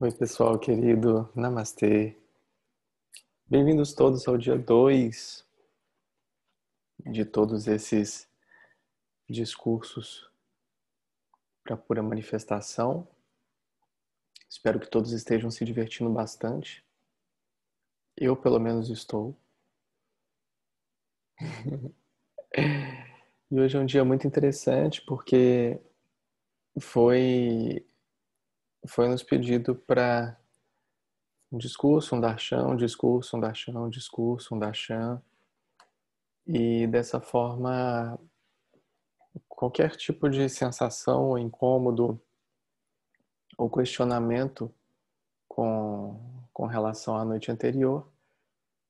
Oi, pessoal querido, Namastê. Bem-vindos todos ao dia 2 de todos esses discursos para pura manifestação. Espero que todos estejam se divertindo bastante. Eu, pelo menos, estou. E hoje é um dia muito interessante porque foi nos pedido para um discurso, um darshan, um discurso, um darshan, um discurso, um darshan. E dessa forma, qualquer tipo de sensação ou incômodo ou questionamento com relação à noite anterior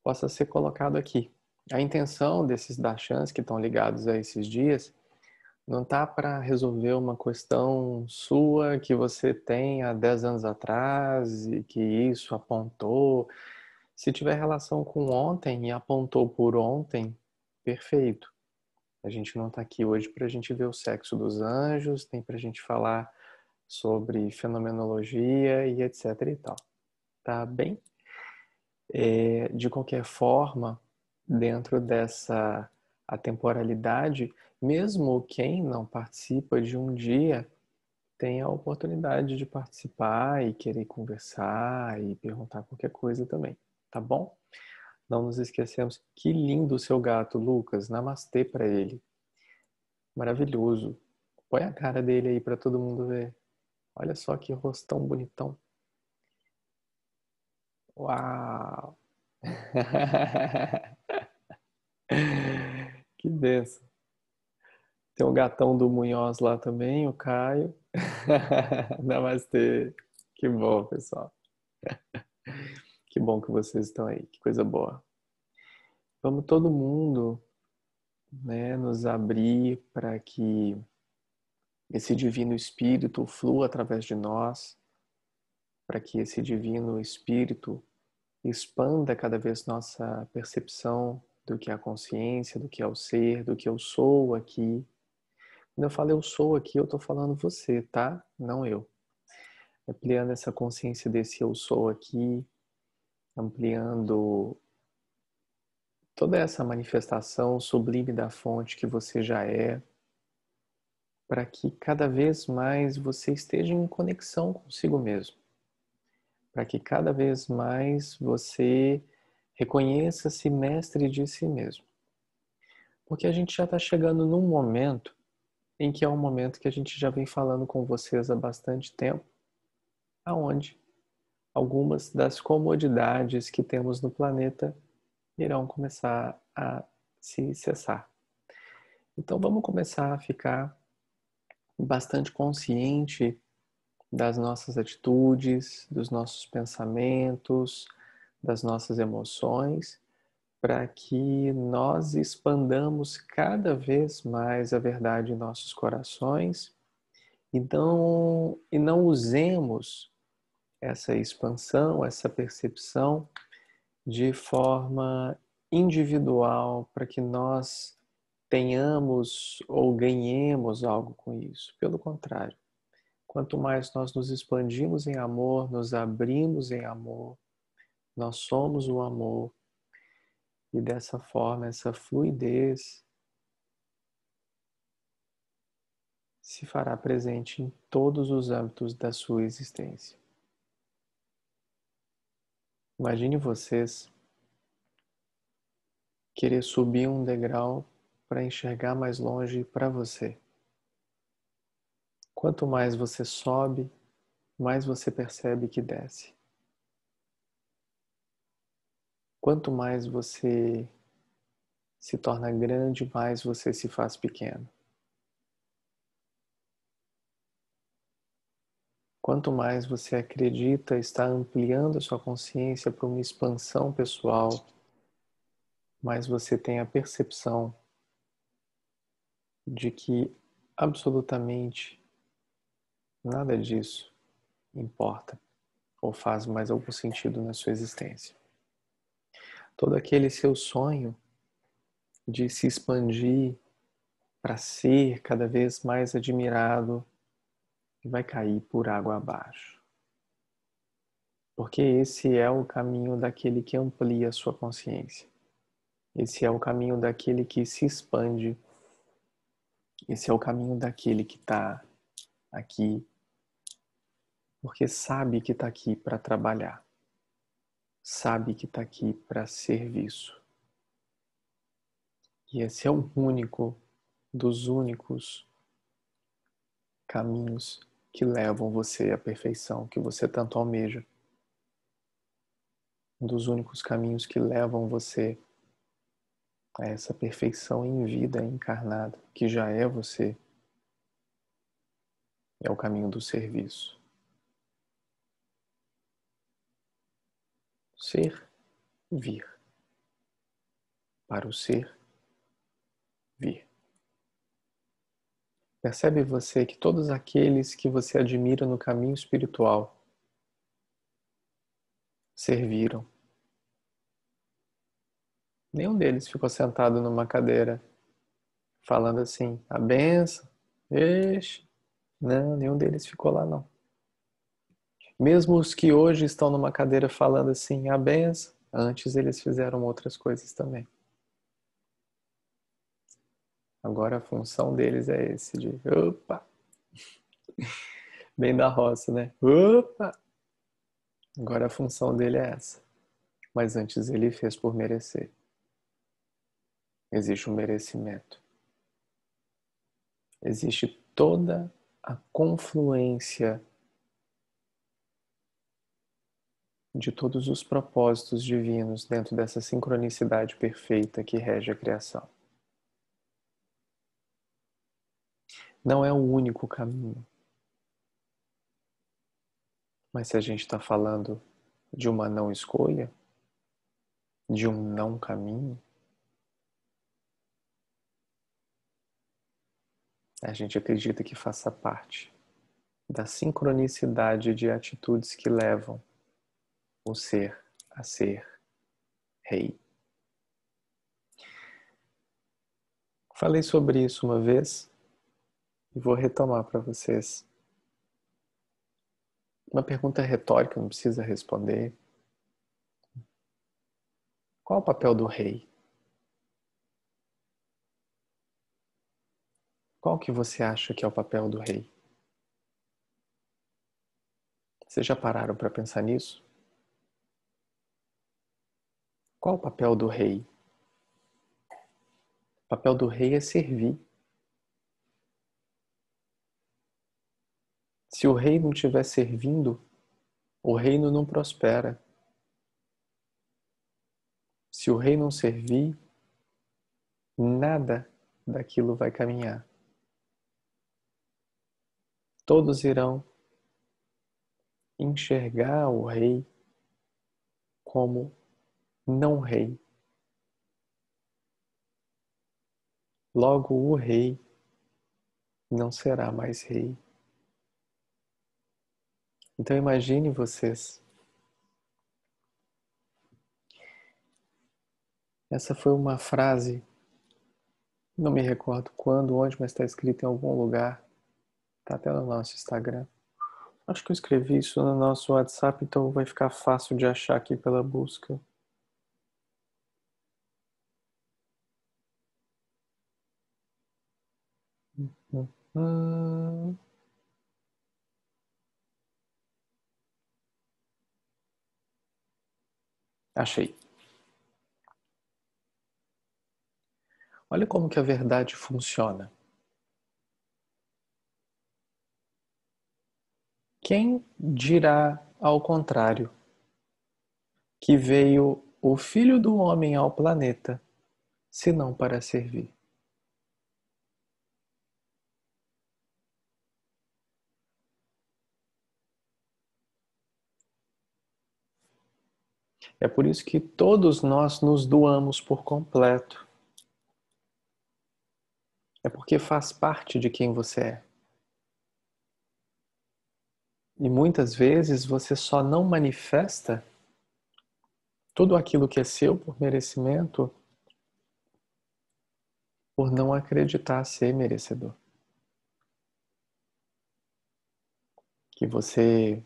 possa ser colocado aqui. A intenção desses darshans que estão ligados a esses dias não está para resolver uma questão sua que você tem há 10 anos atrás e que isso apontou. Se tiver relação com ontem e apontou por ontem, perfeito. A gente não está aqui hoje para a gente ver o sexo dos anjos, nem para a gente falar sobre fenomenologia e etc e tal. Tá bem? De qualquer forma, dentro dessa atemporalidade, mesmo quem não participa de um dia tem a oportunidade de participar e querer conversar e perguntar qualquer coisa também, tá bom? Não nos esquecemos. Que lindo o seu gato, Lucas. Namastê para ele. Maravilhoso. Põe a cara dele aí para todo mundo ver. Olha só que rostão bonitão. Uau! Que benção. Tem o gatão do Munhoz lá também, o Caio. Namastê. Que bom, pessoal. Que bom que vocês estão aí. Que coisa boa. Vamos todo mundo, né, nos abrir para que esse divino espírito flua através de nós, para que esse divino espírito expanda cada vez nossa percepção do que é a consciência, do que é o ser, do que eu sou aqui. Quando eu falo eu sou aqui, eu estou falando você, tá? Não eu. Ampliando essa consciência desse eu sou aqui, ampliando toda essa manifestação sublime da fonte que você já é, para que cada vez mais você esteja em conexão consigo mesmo, para que cada vez mais você reconheça-se mestre de si mesmo. Porque a gente já está chegando num momento em que é um momento que a gente já vem falando com vocês há bastante tempo, aonde algumas das comodidades que temos no planeta irão começar a se cessar. Então vamos começar a ficar bastante consciente das nossas atitudes, dos nossos pensamentos, das nossas emoções, para que nós expandamos cada vez mais a verdade em nossos corações e não usemos essa expansão, essa percepção de forma individual para que nós tenhamos ou ganhemos algo com isso. Pelo contrário, quanto mais nós nos expandimos em amor, nos abrimos em amor, nós somos o amor e dessa forma essa fluidez se fará presente em todos os âmbitos da sua existência. Imagine vocês querer subir um degrau para enxergar mais longe para você. Quanto mais você sobe, mais você percebe que desce. Quanto mais você se torna grande, mais você se faz pequeno. Quanto mais você acredita estar ampliando a sua consciência para uma expansão pessoal, mais você tem a percepção de que absolutamente nada disso importa ou faz mais algum sentido na sua existência. Todo aquele seu sonho de se expandir para ser cada vez mais admirado vai cair por água abaixo. Porque esse é o caminho daquele que amplia a sua consciência. Esse é o caminho daquele que se expande. Esse é o caminho daquele que está aqui, porque sabe que está aqui para trabalhar. Sabe que está aqui para serviço. E esse é o único dos únicos caminhos que levam você à perfeição que você tanto almeja. Um dos únicos caminhos que levam você a essa perfeição em vida encarnada, que já é você, é o caminho do serviço. Ser, vir. Para o ser, vir. Percebe você que todos aqueles que você admira no caminho espiritual serviram. Nenhum deles ficou sentado numa cadeira falando assim, a benção, eixe. Não, nenhum deles ficou lá não. Mesmo os que hoje estão numa cadeira falando assim, a benção, antes eles fizeram outras coisas também. Agora a função deles é esse de, opa, bem da roça, né? Opa! Agora a função dele é essa. Mas antes ele fez por merecer. Existe um merecimento. Existe toda a confluência de todos os propósitos divinos dentro dessa sincronicidade perfeita que rege a criação. Não é o único caminho. Mas se a gente está falando de uma não escolha, de um não caminho, a gente acredita que faça parte da sincronicidade de atitudes que levam o ser a ser rei. Falei sobre isso uma vez e vou retomar para vocês. Uma pergunta retórica, não precisa responder. Qual o papel do rei? Qual que você acha que é o papel do rei? Vocês já pararam para pensar nisso? Qual o papel do rei? O papel do rei é servir. Se o rei não estiver servindo, o reino não prospera. Se o rei não servir, nada daquilo vai caminhar. Todos irão enxergar o rei como não rei. Logo, o rei não será mais rei. Então imagine vocês. Essa foi uma frase, não me recordo quando, onde, mas está escrito em algum lugar. Está até no nosso Instagram. Acho que eu escrevi isso no nosso WhatsApp, então vai ficar fácil de achar aqui pela busca. Achei. Olha como que a verdade funciona. Quem dirá ao contrário que veio o Filho do Homem ao planeta, senão para servir? É por isso que todos nós nos doamos por completo. É porque faz parte de quem você é. E muitas vezes você só não manifesta tudo aquilo que é seu por merecimento por não acreditar ser merecedor. Que você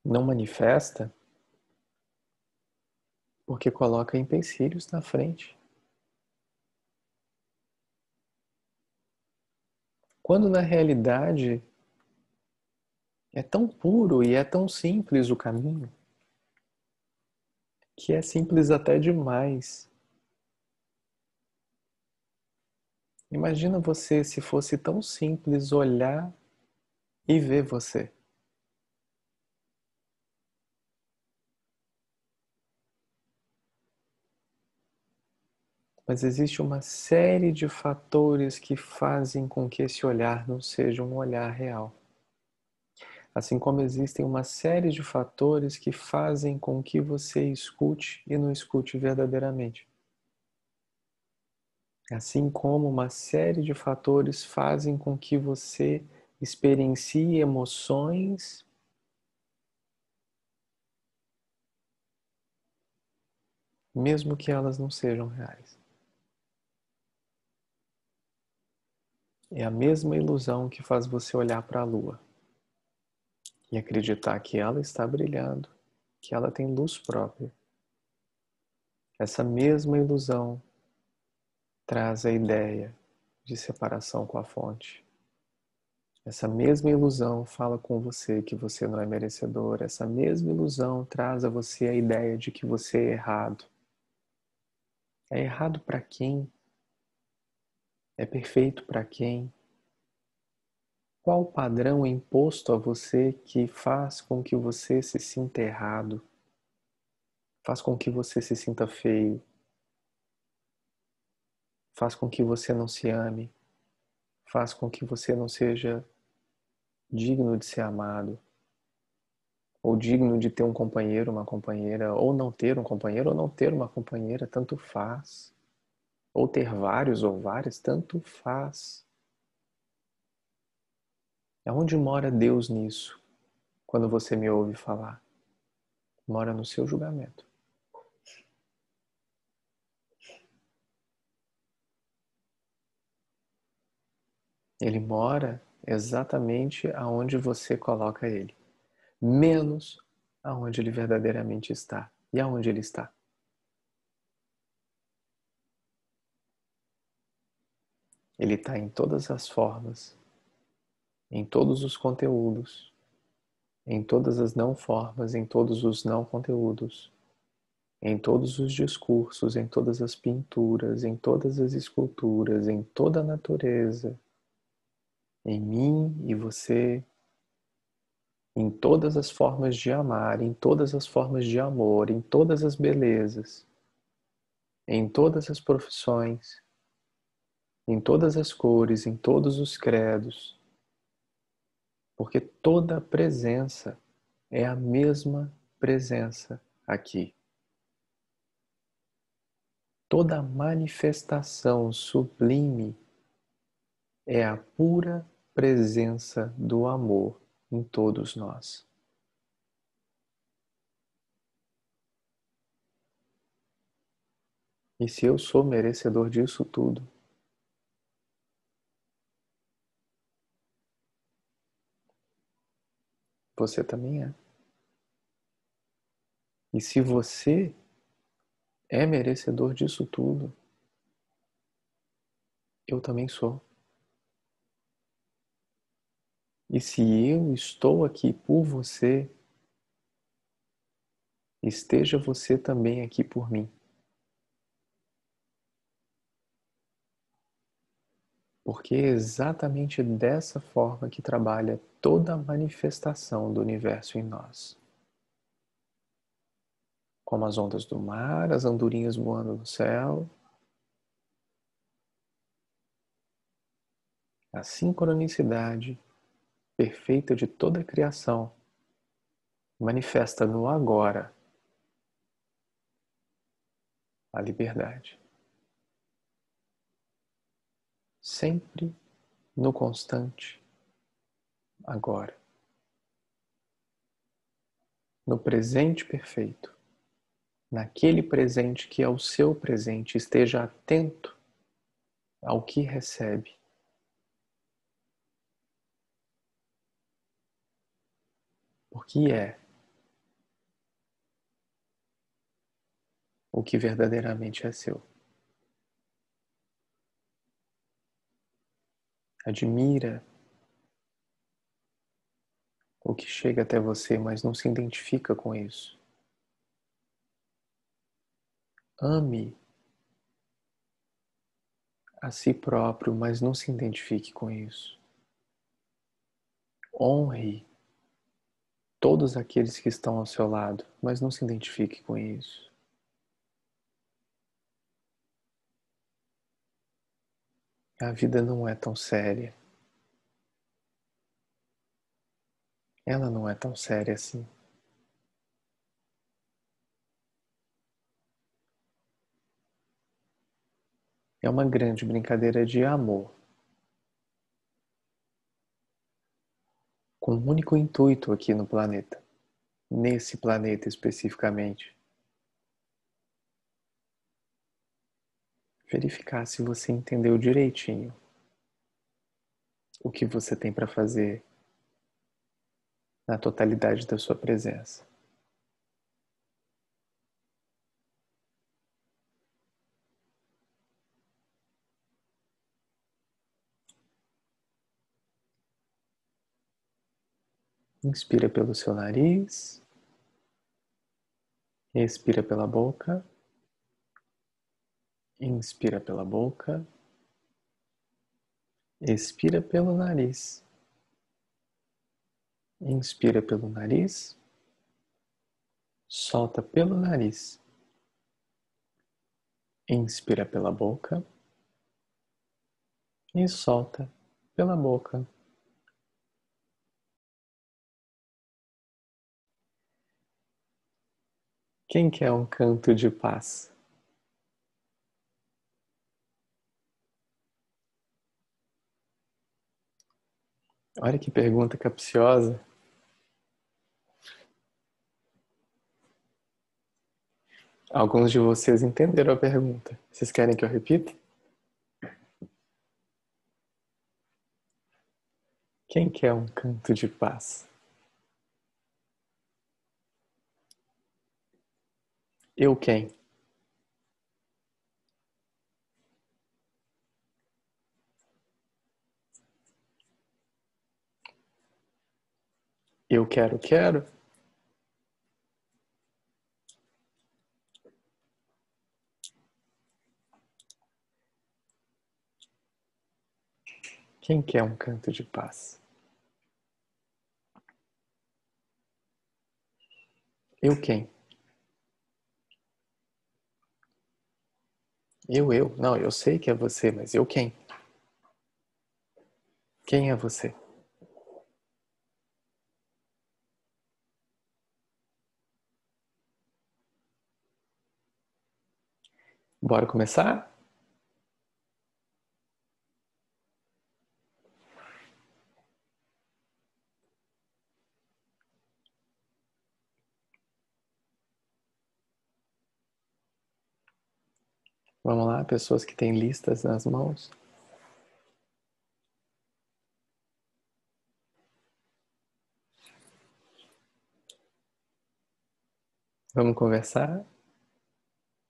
Não manifesta porque coloca empecilhos na frente. Quando na realidade é tão puro e é tão simples o caminho, que é simples até demais. Imagina você se fosse tão simples olhar e ver você. Mas existe uma série de fatores que fazem com que esse olhar não seja um olhar real. Assim como existem uma série de fatores que fazem com que você escute e não escute verdadeiramente. Assim como uma série de fatores fazem com que você experiencie emoções mesmo que elas não sejam reais. É a mesma ilusão que faz você olhar para a lua e acreditar que ela está brilhando, que ela tem luz própria. Essa mesma ilusão traz a ideia de separação com a fonte. Essa mesma ilusão fala com você que você não é merecedor. Essa mesma ilusão traz a você a ideia de que você é errado. É errado para quem? É perfeito para quem? Qual o padrão imposto a você que faz com que você se sinta errado? Faz com que você se sinta feio? Faz com que você não se ame? Faz com que você não seja digno de ser amado? Ou digno de ter um companheiro, uma companheira, ou não ter um companheiro, ou não ter uma companheira, tanto faz. Ou ter vários ou várias, tanto faz. Aonde mora Deus nisso? Quando você me ouve falar, mora no seu julgamento. Ele mora exatamente aonde você coloca ele, menos aonde ele verdadeiramente está. E aonde ele está? Ele está em todas as formas, em todos os conteúdos, em todas as não formas, em todos os não conteúdos, em todos os discursos, em todas as pinturas, em todas as esculturas, em toda a natureza, em mim e você, em todas as formas de amar, em todas as formas de amor, em todas as belezas, em todas as profissões, em todas as cores, em todos os credos, porque toda presença é a mesma presença aqui. Toda manifestação sublime é a pura presença do amor em todos nós. E se eu sou merecedor disso tudo, você também é. E se você é merecedor disso tudo, eu também sou. E se eu estou aqui por você, esteja você também aqui por mim. Porque é exatamente dessa forma que trabalha toda a manifestação do universo em nós. Como as ondas do mar, as andorinhas voando no céu, a sincronicidade perfeita de toda a criação manifesta no agora a liberdade. Sempre no constante agora. No presente perfeito. Naquele presente que é o seu presente, esteja atento ao que recebe. Porque é o que verdadeiramente é seu. Admira o que chega até você, mas não se identifica com isso. Ame a si próprio, mas não se identifique com isso. Honre todos aqueles que estão ao seu lado, mas não se identifique com isso. A vida não é tão séria. Ela não é tão séria assim. É uma grande brincadeira de amor, com um único intuito aqui no planeta, nesse planeta especificamente. Verificar se você entendeu direitinho o que você tem para fazer na totalidade da sua presença. Inspira pelo seu nariz, expira pela boca, inspira pela boca, expira pelo nariz, inspira pelo nariz, solta pelo nariz, inspira pela boca e solta pela boca. Quem quer um canto de paz? Olha que pergunta capciosa. Alguns de vocês entenderam a pergunta. Vocês querem que eu repita? Quem quer um canto de paz? Eu quem? Eu quero. Quem quer um canto de paz? Eu quem? Eu. Não, eu sei que é você, mas eu quem? Quem é você? Bora começar? Vamos lá, pessoas que têm listas nas mãos. Vamos conversar?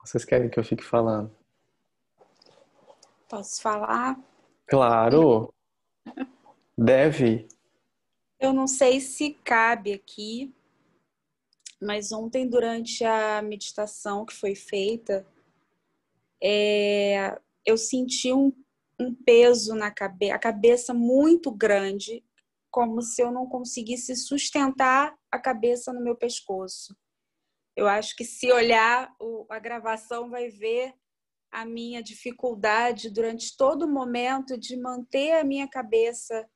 Vocês querem que eu fique falando? Posso falar? Claro! Deve! Eu não sei se cabe aqui, mas ontem, durante a meditação que foi feita, eu senti um peso na cabeça, a cabeça muito grande, como se eu não conseguisse sustentar a cabeça no meu pescoço. Eu acho que se olhar a gravação vai ver a minha dificuldade durante todo o momento de manter a minha cabeça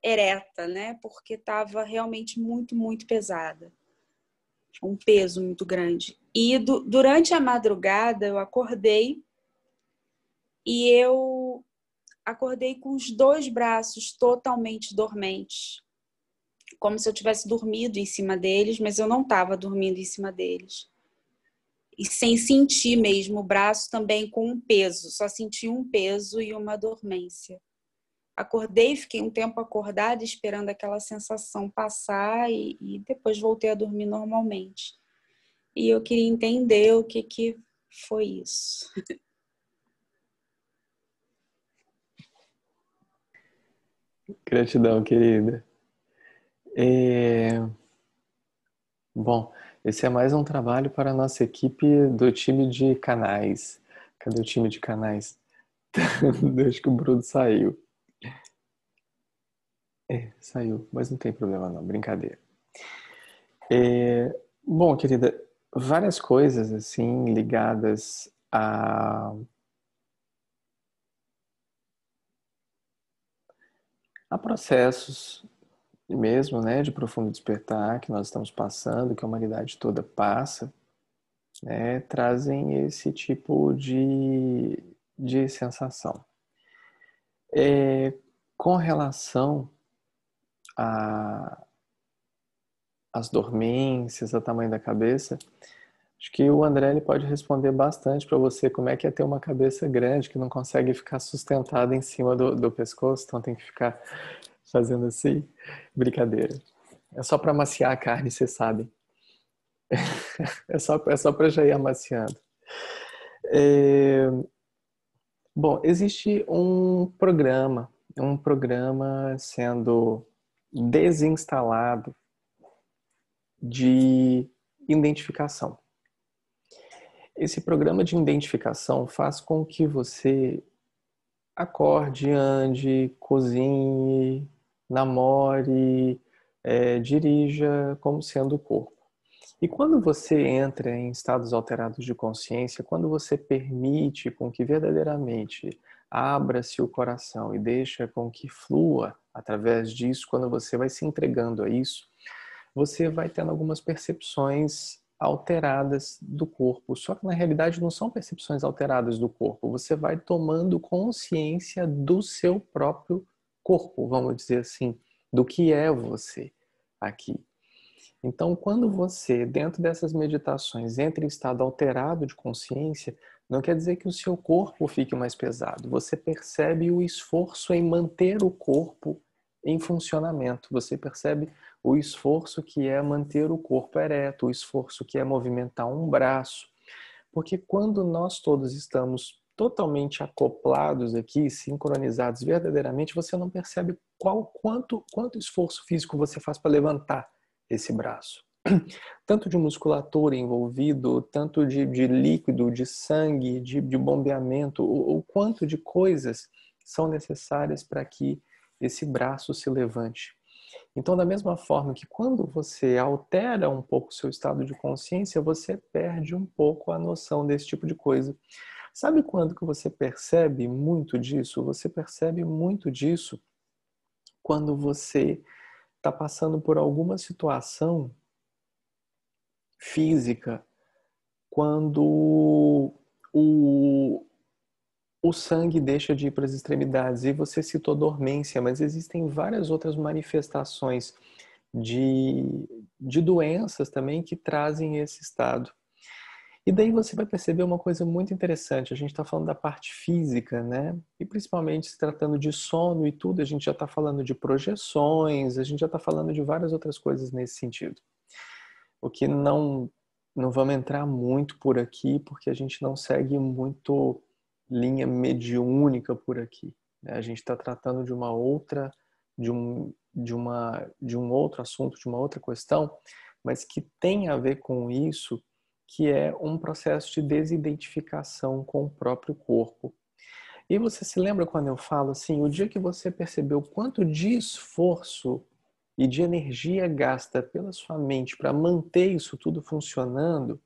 ereta, né? Porque estava realmente muito, muito pesada. Um peso muito grande. E durante a madrugada eu acordei e eu acordei com os dois braços totalmente dormentes. Como se eu tivesse dormido em cima deles, mas eu não estava dormindo em cima deles. E sem sentir mesmo o braço também com um peso. Só senti um peso e uma dormência. Acordei, fiquei um tempo acordada, esperando aquela sensação passar e depois voltei a dormir normalmente. e eu queria entender o que foi isso. Gratidão, querida. Bom, esse é mais um trabalho para a nossa equipe do time de canais. Cadê o time de canais? Desde que o Bruno saiu. Saiu, mas não tem problema não, brincadeira. Bom, querida, várias coisas assim ligadas a processos mesmo, né, de profundo despertar que nós estamos passando, que a humanidade toda passa, né, trazem esse tipo de sensação. Com relação a as dormências, o tamanho da cabeça, acho que o André ele pode responder bastante para você como é que é ter uma cabeça grande que não consegue ficar sustentada em cima do pescoço, então tem que ficar fazendo assim. Brincadeira. É só para amaciar a carne, você sabe. É só para já ir amaciando. É, Bom, existe um programa sendo desinstalado de identificação. Esse programa de identificação faz com que você acorde, ande, cozinhe, namore, dirija como sendo o corpo. E quando você entra em estados alterados de consciência, quando você permite com que verdadeiramente abra-se o coração e deixa com que flua através disso, quando você vai se entregando a isso, você vai tendo algumas percepções alteradas do corpo. Só que na realidade não são percepções alteradas do corpo. Você vai tomando consciência do seu próprio corpo, vamos dizer assim, do que é você aqui. Então, quando você, dentro dessas meditações, entra em estado alterado de consciência, não quer dizer que o seu corpo fique mais pesado. Você percebe o esforço em manter o corpo em funcionamento. Você percebe o esforço que é manter o corpo ereto, o esforço que é movimentar um braço. Porque quando nós todos estamos totalmente acoplados aqui, sincronizados verdadeiramente, você não percebe quanto esforço físico você faz para levantar esse braço. Tanto de musculatura envolvido, tanto de líquido, de sangue, de bombeamento, o quanto de coisas são necessárias para que esse braço se levante. Então, da mesma forma que quando você altera um pouco o seu estado de consciência, você perde um pouco a noção desse tipo de coisa. Sabe quando que você percebe muito disso? Você percebe muito disso quando você está passando por alguma situação física, quando o sangue deixa de ir para as extremidades. E você citou dormência, mas existem várias outras manifestações de doenças também que trazem esse estado. E daí você vai perceber uma coisa muito interessante. A gente está falando da parte física, né? E principalmente se tratando de sono e tudo, a gente já está falando de projeções, a gente já está falando de várias outras coisas nesse sentido. O que não vamos entrar muito por aqui, porque a gente não segue muito linha mediúnica por aqui, né? A gente está tratando de uma outra, de um outro assunto, de uma outra questão, mas que tem a ver com isso, que é um processo de desidentificação com o próprio corpo. E você se lembra quando eu falo assim, o dia que você percebeu quanto de esforço e de energia gasta pela sua mente para manter isso tudo funcionando,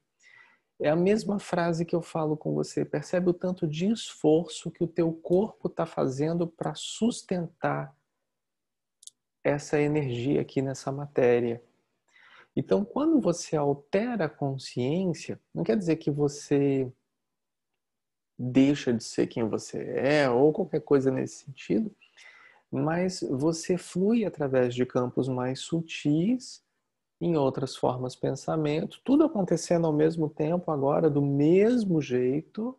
é a mesma frase que eu falo com você. Percebe o tanto de esforço que o teu corpo está fazendo para sustentar essa energia aqui nessa matéria. Então, quando você altera a consciência, não quer dizer que você deixa de ser quem você é ou qualquer coisa nesse sentido, mas você flui através de campos mais sutis, em outras formas pensamento, tudo acontecendo ao mesmo tempo, agora do mesmo jeito,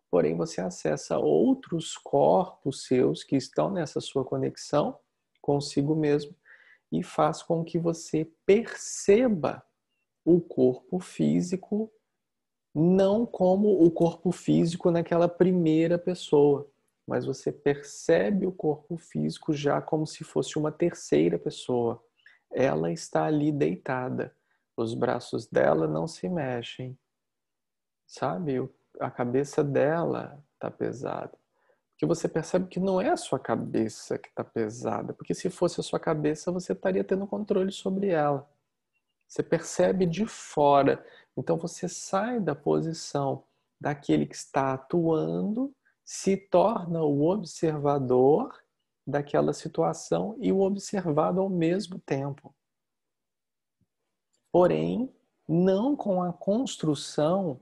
porém você acessa outros corpos seus que estão nessa sua conexão consigo mesmo e faz com que você perceba o corpo físico, não como o corpo físico naquela primeira pessoa, mas você percebe o corpo físico já como se fosse uma terceira pessoa. Ela está ali deitada, os braços dela não se mexem, sabe? A cabeça dela está pesada. Porque você percebe que não é a sua cabeça que está pesada, porque se fosse a sua cabeça, você estaria tendo controle sobre ela. Você percebe de fora. Então você sai da posição daquele que está atuando, se torna o observador daquela situação e o observado ao mesmo tempo. Porém, não com a construção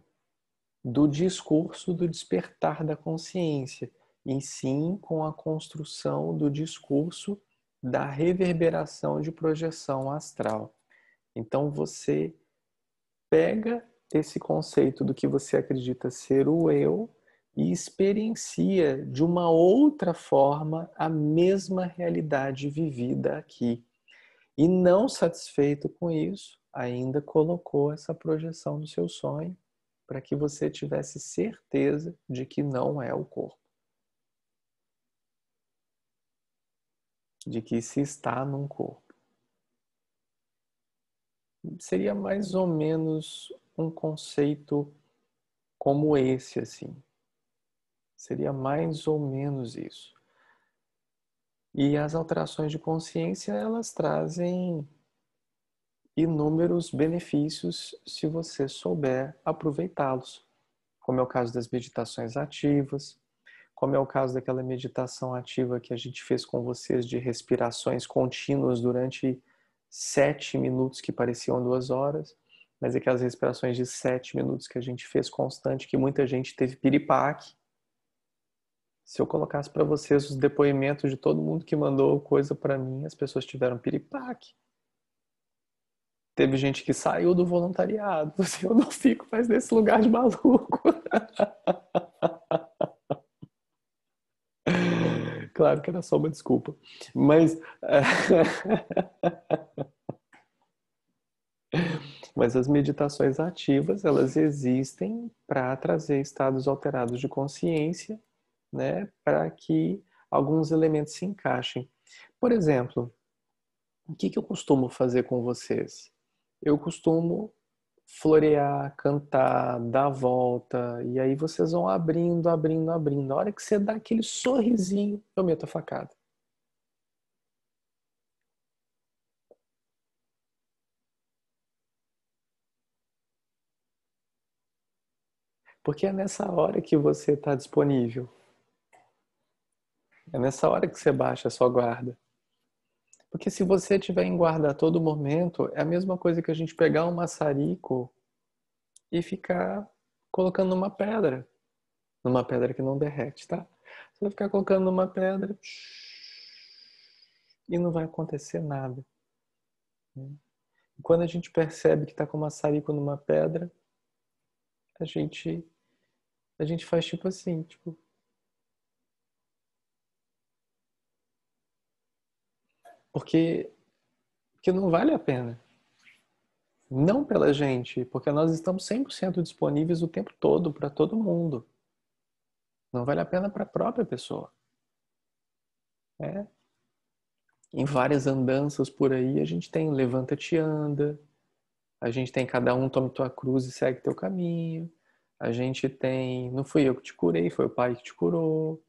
do discurso do despertar da consciência, e sim com a construção do discurso da reverberação de projeção astral. Então você pega esse conceito do que você acredita ser o eu e experiencia de uma outra forma a mesma realidade vivida aqui. E não satisfeito com isso, ainda colocou essa projeção no seu sonho para que você tivesse certeza de que não é o corpo. De que se está num corpo. Seria mais ou menos um conceito como esse, assim. Seria mais ou menos isso. E as alterações de consciência, elas trazem inúmeros benefícios se você souber aproveitá-los. Como é o caso das meditações ativas, como é o caso daquela meditação ativa que a gente fez com vocês de respirações contínuas durante 7 minutos que pareciam 2 horas, mas aquelas respirações de 7 minutos que a gente fez constante, que muita gente teve piripaque. Se eu colocasse para vocês os depoimentos de todo mundo que mandou coisa para mim, as pessoas tiveram piripaque. Teve gente que saiu do voluntariado. Eu não fico mais nesse lugar de maluco. Claro que era só uma desculpa. Mas, mas as meditações ativas, elas existem para trazer estados alterados de consciência, né, para que alguns elementos se encaixem. Por exemplo, o que eu costumo fazer com vocês? Eu costumo florear, cantar, dar a volta, e aí vocês vão abrindo, abrindo, abrindo. Na hora que você dá aquele sorrisinho, eu meto a facada. Porque é nessa hora que você está disponível. É nessa hora que você baixa a sua guarda. Porque se você tiver em guarda a todo momento, é a mesma coisa que a gente pegar um maçarico e ficar colocando numa pedra que não derrete, tá? Você vai ficar colocando numa pedra e não vai acontecer nada. Quando a gente percebe que está com maçarico numa pedra, a gente faz tipo assim, tipo, porque não vale a pena. Não pela gente, porque nós estamos 100% disponíveis o tempo todo para todo mundo. Não vale a pena para a própria pessoa. É. Em várias andanças por aí, a gente tem levanta-te e anda, a gente tem cada um toma tua cruz e segue teu caminho, a gente tem não fui eu que te curei, foi o Pai que te curou.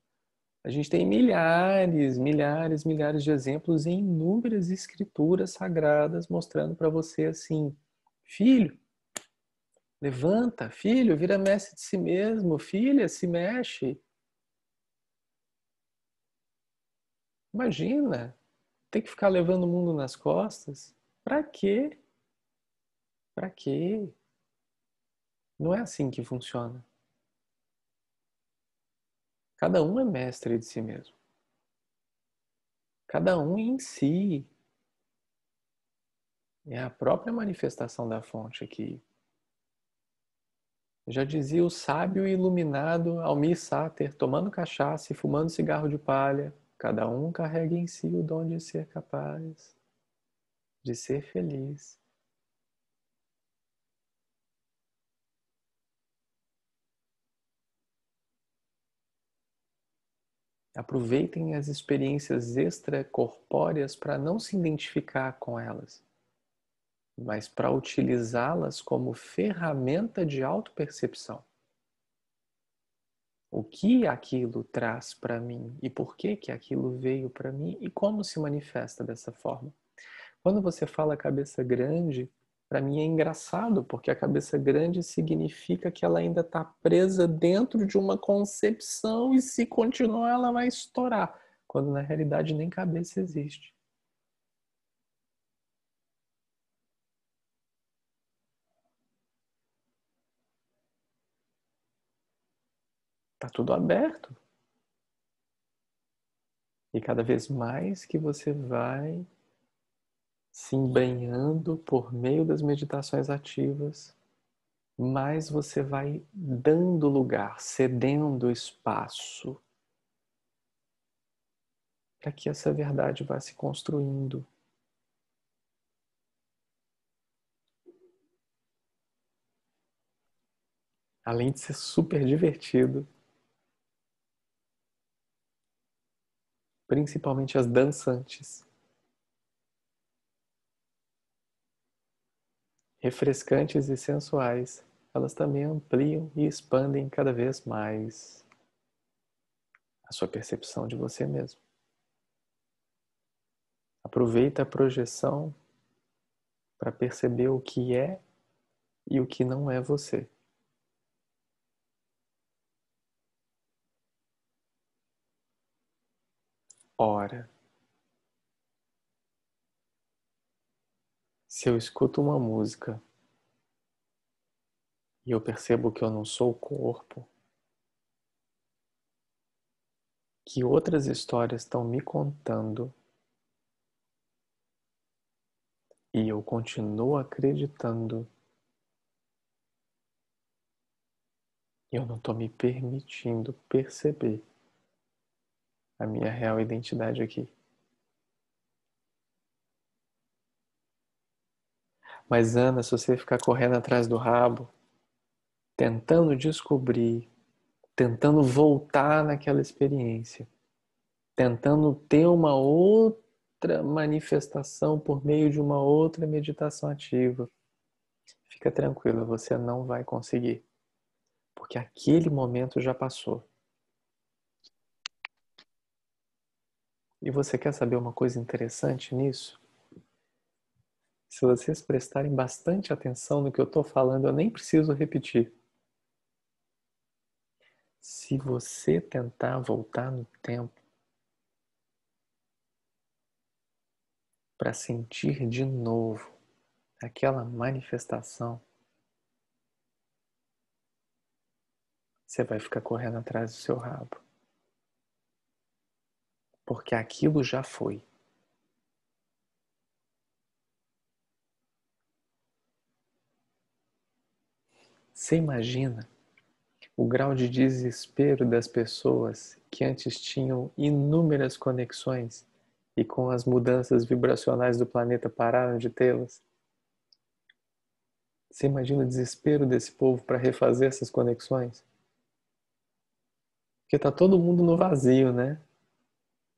A gente tem milhares, milhares, milhares de exemplos em inúmeras escrituras sagradas mostrando para você assim, filho, levanta, filho, vira mestre de si mesmo, filha, se mexe. Imagina, tem que ficar levando o mundo nas costas. Para quê? Para quê? Não é assim que funciona. Cada um é mestre de si mesmo. Cada um em si é a própria manifestação da fonte aqui. Já dizia o sábio e iluminado Almir Sater, tomando cachaça e fumando cigarro de palha, cada um carrega em si o dom de ser capaz, de ser feliz. Aproveitem as experiências extracorpóreas para não se identificar com elas, mas para utilizá-las como ferramenta de autopercepção. O que aquilo traz para mim e por que aquilo veio para mim e como se manifesta dessa forma. Quando você fala cabeça grande, para mim é engraçado, porque a cabeça grande significa que ela ainda está presa dentro de uma concepção e se continuar ela vai estourar, quando na realidade nem cabeça existe. Está tudo aberto. E cada vez mais que você vai se embrenhando por meio das meditações ativas, mais você vai dando lugar, cedendo espaço para que essa verdade vá se construindo. Além de ser super divertido, principalmente as dançantes, refrescantes e sensuais, elas também ampliam e expandem cada vez mais a sua percepção de você mesmo. Aproveita a projeção para perceber o que é e o que não é você. Ora, se eu escuto uma música e eu percebo que eu não sou o corpo, que outras histórias estão me contando e eu continuo acreditando, eu não estou me permitindo perceber a minha real identidade aqui. Mas Ana, se você ficar correndo atrás do rabo, tentando descobrir, tentando voltar naquela experiência, tentando ter uma outra manifestação por meio de uma outra meditação ativa, fica tranquila, você não vai conseguir, porque aquele momento já passou. E você quer saber uma coisa interessante nisso? Se vocês prestarem bastante atenção no que eu estou falando, eu nem preciso repetir. Se você tentar voltar no tempo para sentir de novo aquela manifestação, você vai ficar correndo atrás do seu rabo. Porque aquilo já foi. Você imagina o grau de desespero das pessoas que antes tinham inúmeras conexões e com as mudanças vibracionais do planeta pararam de tê-las? Você imagina o desespero desse povo para refazer essas conexões? Porque tá todo mundo no vazio, né?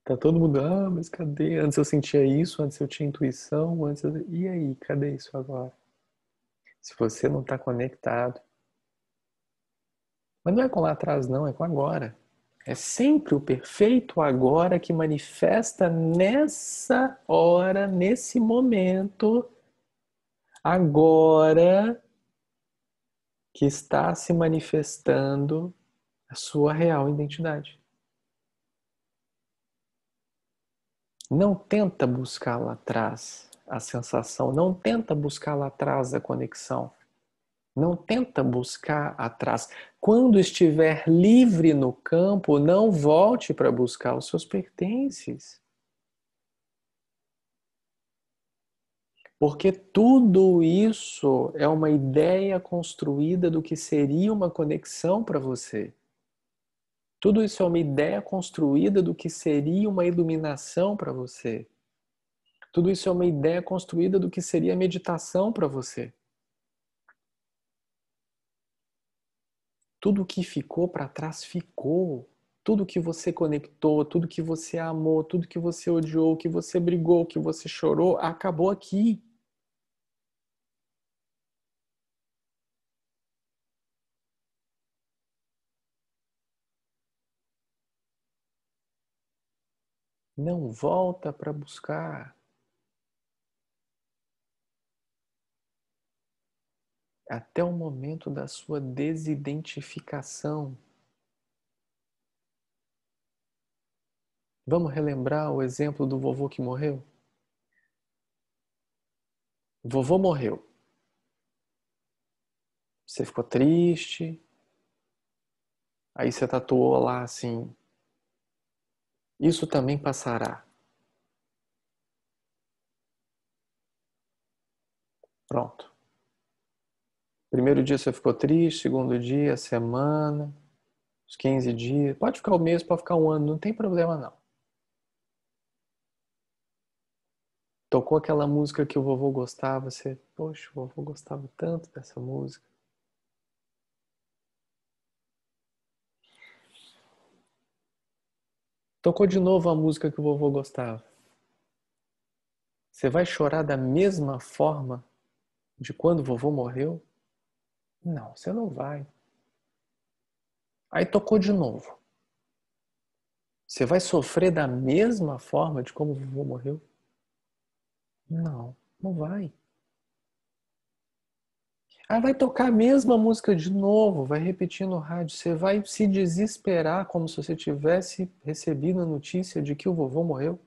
Tá todo mundo, mas cadê? Antes eu sentia isso, antes eu tinha intuição, E aí, cadê isso agora? Se você não está conectado. Mas não é com lá atrás, não, é com agora. É sempre o perfeito agora que manifesta nessa hora, nesse momento, agora que está se manifestando a sua real identidade. Não tenta buscar lá atrás a sensação, não tenta buscar lá atrás a conexão. Não tenta buscar atrás. Quando estiver livre no campo, não volte para buscar os seus pertences. Porque tudo isso é uma ideia construída do que seria uma conexão para você. Tudo isso é uma ideia construída do que seria uma iluminação para você. Tudo isso é uma ideia construída do que seria meditação para você. Tudo o que ficou para trás ficou. Tudo que você conectou, tudo que você amou, tudo que você odiou, que você brigou, que você chorou, acabou aqui. Não volta para buscar. Até o momento da sua desidentificação. Vamos relembrar o exemplo do vovô que morreu? Vovô morreu. Você ficou triste. Aí você tatuou lá assim: isso também passará. Pronto. Primeiro dia você ficou triste, segundo dia, semana, os 15 dias. Pode ficar um mês, pode ficar um ano, não tem problema não. Tocou aquela música que o vovô gostava, você, poxa, o vovô gostava tanto dessa música. Tocou de novo a música que o vovô gostava. Você vai chorar da mesma forma de quando o vovô morreu? Não, você não vai. Aí tocou de novo. Você vai sofrer da mesma forma de como o vovô morreu? Não, não vai. Aí vai tocar a mesma música de novo, vai repetir no rádio. Você vai se desesperar como se você tivesse recebido a notícia de que o vovô morreu?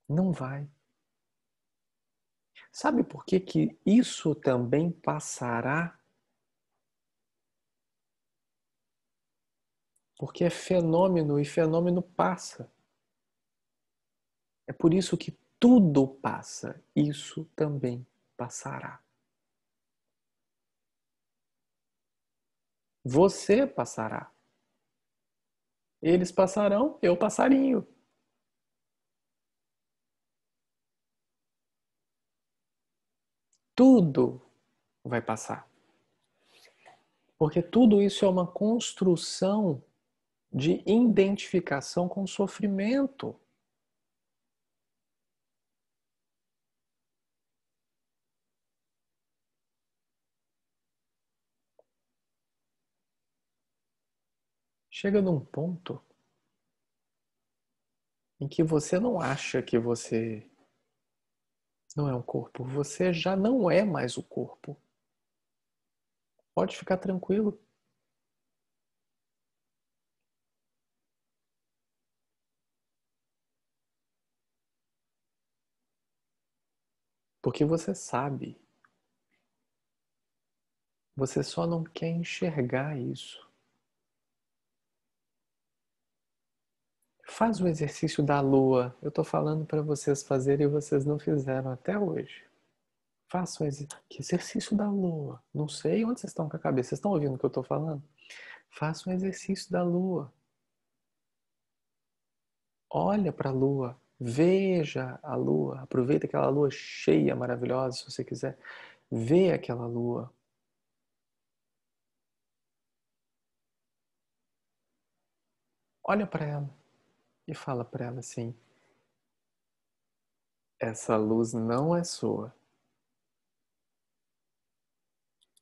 Não vai. Sabe por que que isso também passará? Porque é fenômeno e fenômeno passa. É por isso que tudo passa. Isso também passará. Você passará. Eles passarão, eu passarinho. Tudo vai passar. Porque tudo isso é uma construção de identificação com o sofrimento. Chega num ponto em que você não acha que você não é um corpo, você já não é mais o corpo. Pode ficar tranquilo. Porque você sabe. Você só não quer enxergar isso. Faz o exercício da lua. Eu estou falando para vocês fazerem e vocês não fizeram até hoje. Façam que exercício da lua. Não sei onde vocês estão com a cabeça. Vocês estão ouvindo o que eu estou falando? Façam um exercício da lua. Olha para a lua. Veja a lua. Aproveita aquela lua cheia, maravilhosa, se você quiser. Vê aquela lua. Olha para ela e fala para ela assim: essa luz não é sua.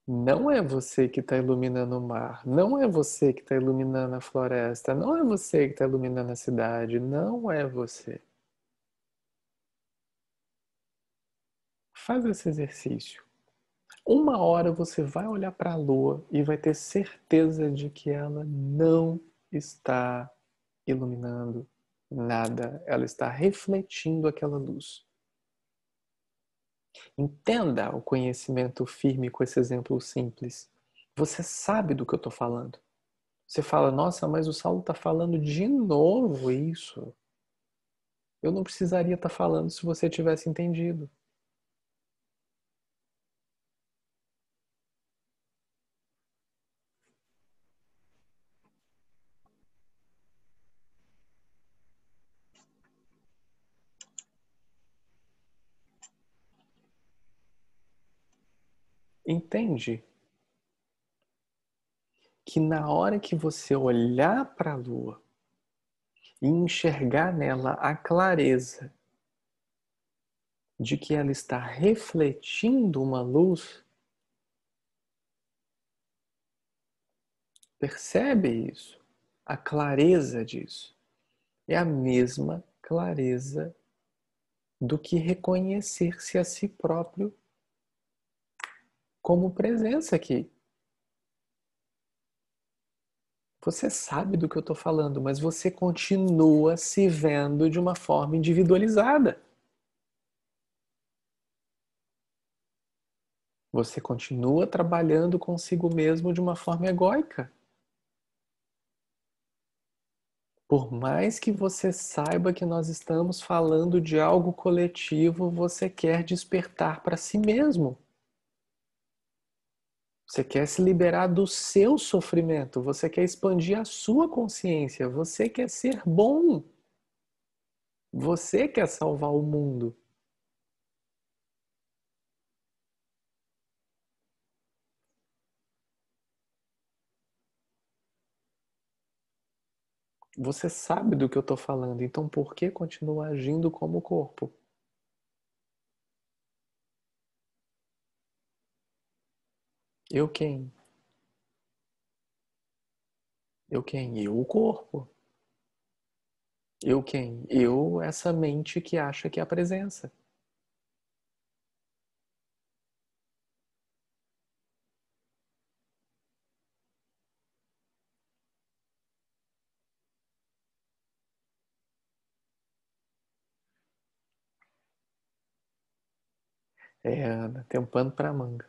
Não é você que está iluminando o mar, não é você que está iluminando a floresta, não é você que está iluminando a cidade, não é você. Faz esse exercício. Uma hora você vai olhar para a lua e vai ter certeza de que ela não está iluminando nada, ela está refletindo aquela luz. Entenda o conhecimento firme com esse exemplo simples. Você sabe do que eu estou falando. Você fala, nossa, mas o Saulo está falando de novo isso. Eu não precisaria estar falando se você tivesse entendido. Entende que na hora que você olhar para a Lua e enxergar nela a clareza de que ela está refletindo uma luz, percebe isso? A clareza disso é a mesma clareza do que reconhecer-se a si próprio como presença aqui. Você sabe do que eu estou falando, mas você continua se vendo de uma forma individualizada. Você continua trabalhando consigo mesmo de uma forma egóica. Por mais que você saiba que nós estamos falando de algo coletivo, você quer despertar para si mesmo. Você quer se liberar do seu sofrimento, você quer expandir a sua consciência, você quer ser bom. Você quer salvar o mundo. Você sabe do que eu estou falando, então por que continua agindo como corpo? Eu quem? Eu quem? Eu o corpo. Eu quem? Eu, essa mente que acha que é a presença. É, Ana, tem um pano para manga.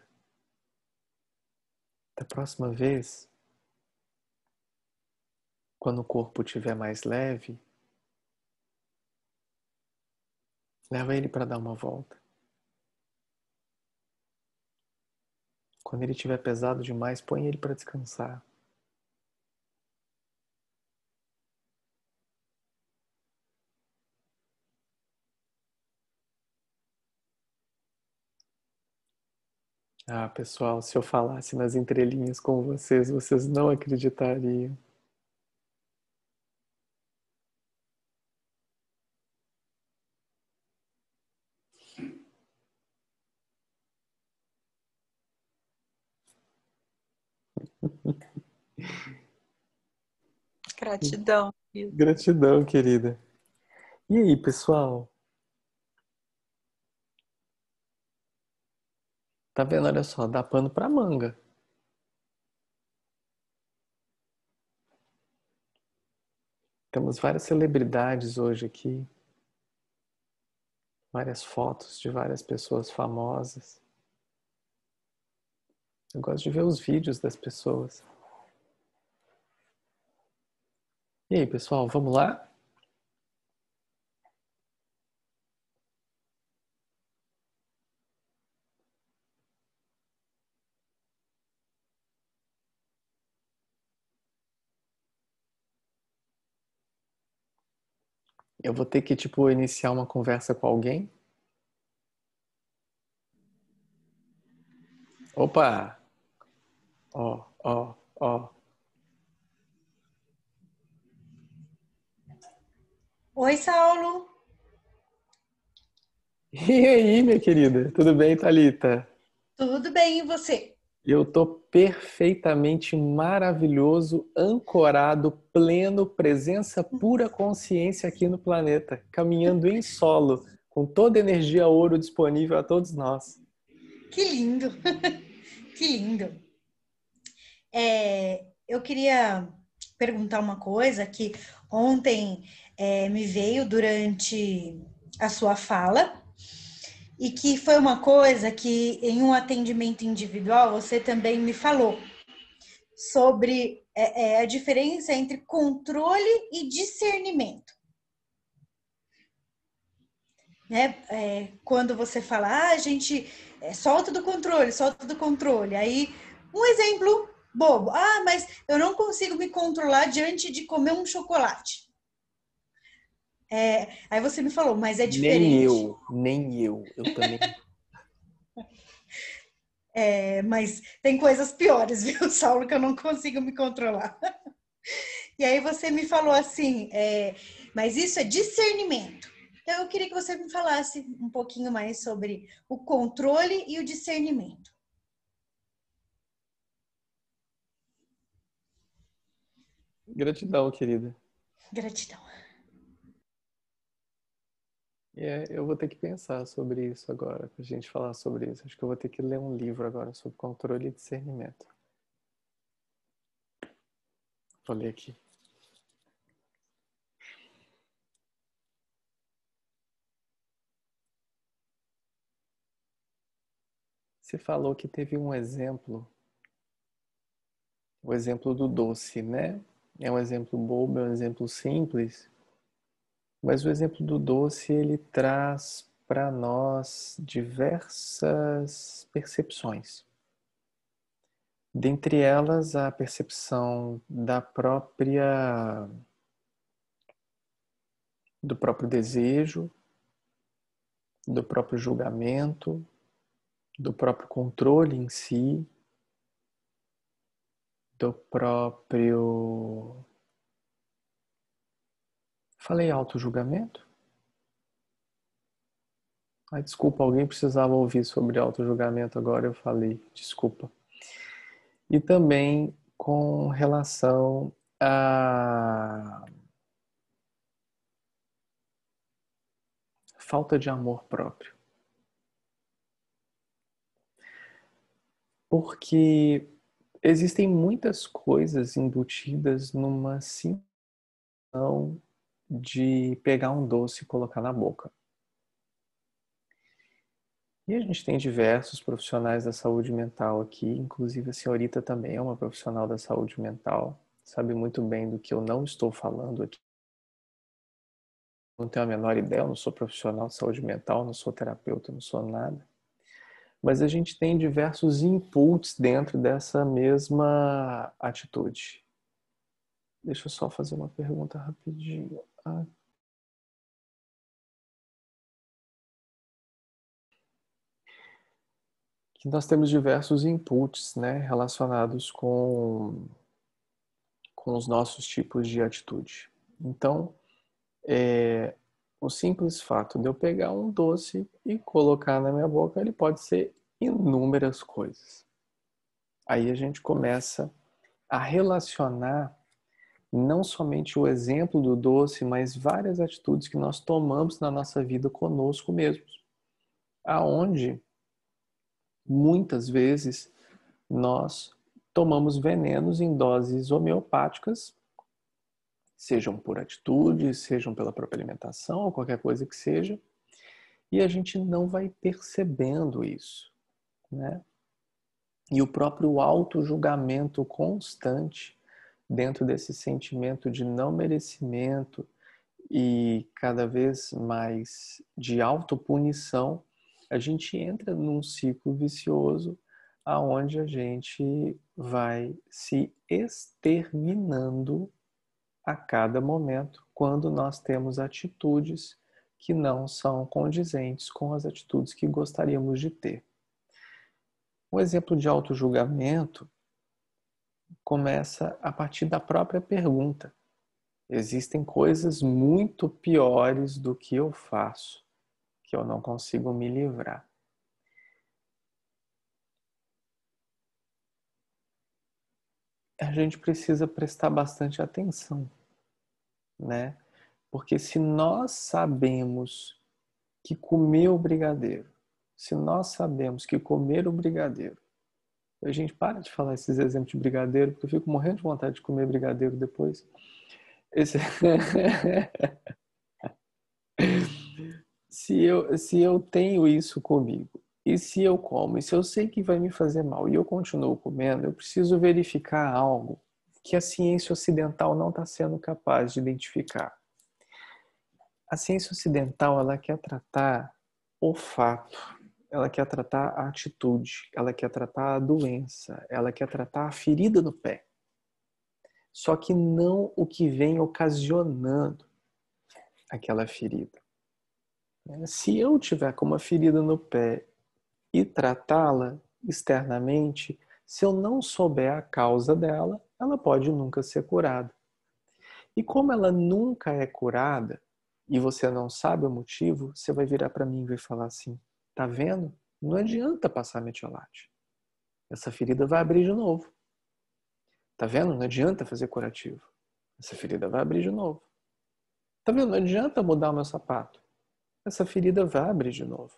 Da próxima vez, quando o corpo estiver mais leve, leva ele para dar uma volta. Quando ele estiver pesado demais, põe ele para descansar. Ah, pessoal, se eu falasse nas entrelinhas com vocês, vocês não acreditariam. Gratidão. Gratidão, querida. E aí, pessoal? Tá vendo? Olha só, dá pano pra manga. Temos várias celebridades hoje aqui, várias fotos de várias pessoas famosas. Eu gosto de ver os vídeos das pessoas. E aí, pessoal, vamos lá? Eu vou ter que, tipo, iniciar uma conversa com alguém. Opa! Ó, ó, ó. Oi, Saulo. E aí, minha querida? Tudo bem, Thalita? Tudo bem, e você? Eu tô perfeitamente maravilhoso, ancorado, pleno, presença pura consciência aqui no planeta, caminhando em solo, com toda a energia ouro disponível a todos nós. Que lindo, que lindo. Eu queria perguntar uma coisa que ontem me veio durante a sua fala e que foi uma coisa que em um atendimento individual você também me falou sobre a diferença entre controle e discernimento. Né? Quando você fala, gente, solta do controle, solta do controle. Aí, um exemplo bobo. Mas eu não consigo me controlar diante de comer um chocolate. Aí você me falou, mas é diferente. Nem eu também. Mas tem coisas piores, viu, Saulo, que eu não consigo me controlar. E aí você me falou assim, mas isso é discernimento. Então eu queria que você me falasse um pouquinho mais sobre o controle e o discernimento. Gratidão, querida. Gratidão. Eu vou ter que pensar sobre isso agora, pra gente falar sobre isso. Acho que eu vou ter que ler um livro agora sobre controle e discernimento. Vou ler aqui. Você falou que teve um exemplo, o exemplo do doce, né? É um exemplo bobo, é um exemplo simples, mas o exemplo do doce, ele traz para nós diversas percepções. Dentre elas, a percepção do próprio desejo, do próprio julgamento, do próprio controle em si, do próprio... Falei auto-julgamento? Ai, desculpa, alguém precisava ouvir sobre auto-julgamento, agora eu falei, desculpa. E também com relação à falta de amor próprio. Porque existem muitas coisas embutidas numa simulação de pegar um doce e colocar na boca. E a gente tem diversos profissionais da saúde mental aqui, inclusive a senhorita também é uma profissional da saúde mental, sabe muito bem do que eu não estou falando aqui. Não tenho a menor ideia, eu não sou profissional de saúde mental, não sou terapeuta, não sou nada. Mas a gente tem diversos inputs dentro dessa mesma atitude. Deixa eu só fazer uma pergunta rapidinho. Que nós temos diversos inputs, né, relacionados com os nossos tipos de atitude. Então, o simples fato de eu pegar um doce e colocar na minha boca, ele pode ser inúmeras coisas. Aí a gente começa a relacionar não somente o exemplo do doce, mas várias atitudes que nós tomamos na nossa vida conosco mesmos. Aonde muitas vezes nós tomamos venenos em doses homeopáticas, sejam por atitudes, sejam pela própria alimentação ou qualquer coisa que seja, e a gente não vai percebendo isso, né? E o próprio auto-julgamento constante dentro desse sentimento de não merecimento e cada vez mais de autopunição, a gente entra num ciclo vicioso aonde a gente vai se exterminando a cada momento quando nós temos atitudes que não são condizentes com as atitudes que gostaríamos de ter. Um exemplo de autojulgamento começa a partir da própria pergunta. Existem coisas muito piores do que eu faço, que eu não consigo me livrar. A gente precisa prestar bastante atenção, né? Porque se nós sabemos que comer o brigadeiro, se nós sabemos que comer o brigadeiro, a gente para de falar esses exemplos de brigadeiro, porque eu fico morrendo de vontade de comer brigadeiro depois. Se eu tenho isso comigo, e se eu como, e se eu sei que vai me fazer mal, e eu continuo comendo, eu preciso verificar algo que a ciência ocidental não está sendo capaz de identificar. A ciência ocidental, ela quer tratar o fato, ela quer tratar a atitude, ela quer tratar a doença, ela quer tratar a ferida no pé. Só que não o que vem ocasionando aquela ferida. Se eu tiver com uma ferida no pé e tratá-la, externamente, se eu não souber a causa dela, ela pode nunca ser curada. E como ela nunca é curada, e você não sabe o motivo, você vai virar para mim e vai falar assim, tá vendo? Não adianta passar metiolate. Essa ferida vai abrir de novo. Tá vendo? Não adianta fazer curativo. Essa ferida vai abrir de novo. Tá vendo? Não adianta mudar o meu sapato. Essa ferida vai abrir de novo.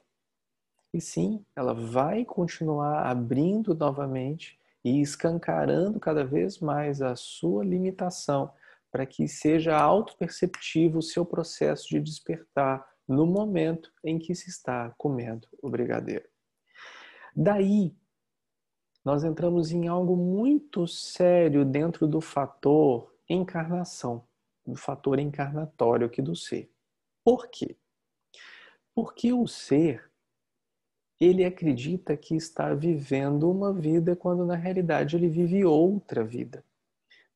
E sim, ela vai continuar abrindo novamente e escancarando cada vez mais a sua limitação para que seja autoperceptivo o seu processo de despertar no momento em que se está comendo o brigadeiro. Daí, nós entramos em algo muito sério dentro do fator encarnação, do fator encarnatório aqui do ser. Por quê? Porque o ser, ele acredita que está vivendo uma vida quando na realidade ele vive outra vida.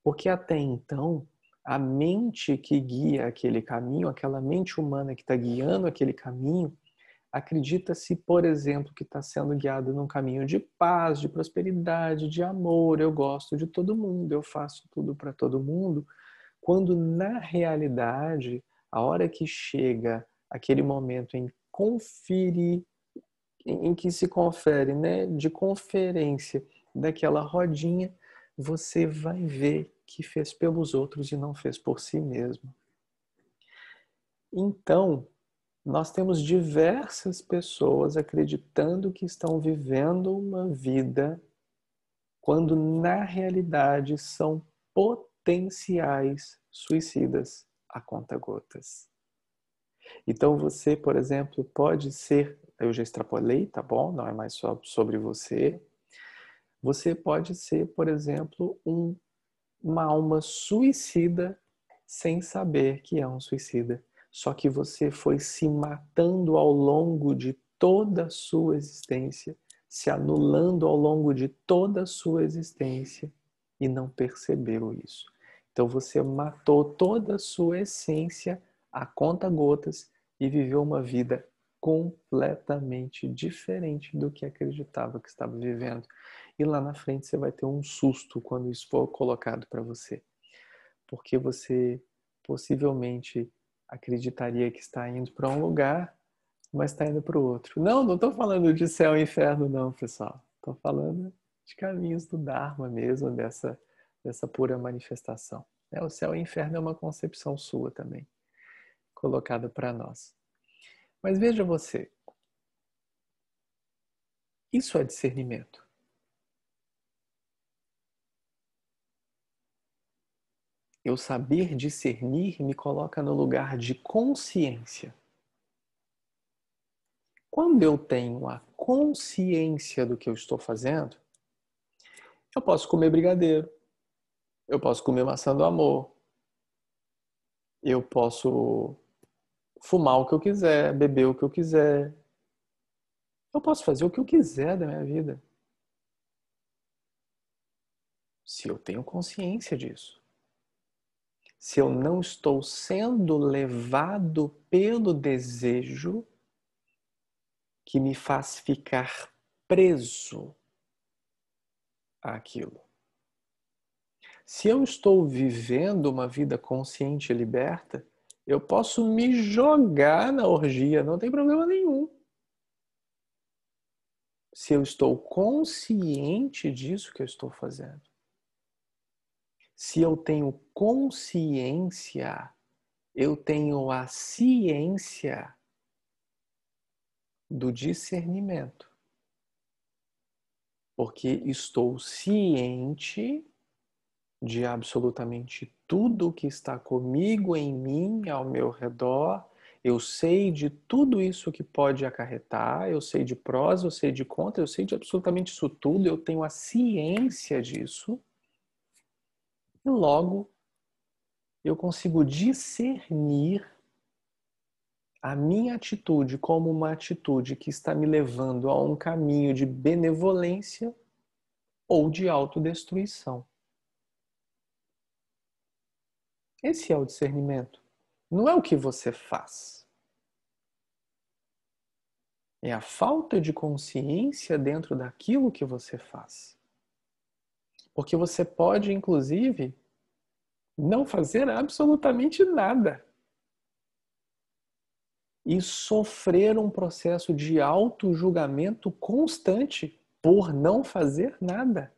Porque até então, a mente que guia aquele caminho, aquela mente humana que está guiando aquele caminho, acredita-se, por exemplo, que está sendo guiado num caminho de paz, de prosperidade, de amor, eu gosto de todo mundo, eu faço tudo para todo mundo, quando na realidade, a hora que chega aquele momento em conferir, em que se confere, né, de conferência daquela rodinha, você vai ver que fez pelos outros e não fez por si mesmo. Então, nós temos diversas pessoas acreditando que estão vivendo uma vida quando na realidade são potenciais suicidas a conta-gotas. Então você, por exemplo, pode ser, eu já extrapolei, tá bom? Não é mais só sobre você. Você pode ser, por exemplo, uma alma suicida sem saber que é um suicida. Só que você foi se matando ao longo de toda a sua existência, se anulando ao longo de toda a sua existência e não percebeu isso. Então você matou toda a sua essência a conta-gotas e viveu uma vida completamente diferente do que acreditava que estava vivendo. E lá na frente você vai ter um susto quando isso for colocado para você. Porque você possivelmente acreditaria que está indo para um lugar, mas está indo para o outro. Não estou falando de céu e inferno não, pessoal. Estou falando de caminhos do Dharma mesmo, dessa pura manifestação. O céu e inferno é uma concepção sua também, colocada para nós. Mas veja você, isso é discernimento. Eu saber discernir me coloca no lugar de consciência. Quando eu tenho a consciência do que eu estou fazendo, eu posso comer brigadeiro, eu posso comer maçã do amor, eu posso fumar o que eu quiser, beber o que eu quiser. Eu posso fazer o que eu quiser da minha vida. Se eu tenho consciência disso. Se eu não estou sendo levado pelo desejo que me faz ficar preso àquilo. Se eu estou vivendo uma vida consciente e liberta, eu posso me jogar na orgia, não tem problema nenhum. Se eu estou consciente disso que eu estou fazendo. Se eu tenho consciência, eu tenho a ciência do discernimento. Porque estou ciente de absolutamente tudo que está comigo, em mim, ao meu redor. Eu sei de tudo isso que pode acarretar, eu sei de prós, eu sei de contra, eu sei de absolutamente isso tudo, eu tenho a ciência disso. E logo, eu consigo discernir a minha atitude como uma atitude que está me levando a um caminho de benevolência ou de autodestruição. Esse é o discernimento. Não é o que você faz. É a falta de consciência dentro daquilo que você faz. Porque você pode, inclusive, não fazer absolutamente nada e sofrer um processo de auto-julgamento constante por não fazer nada.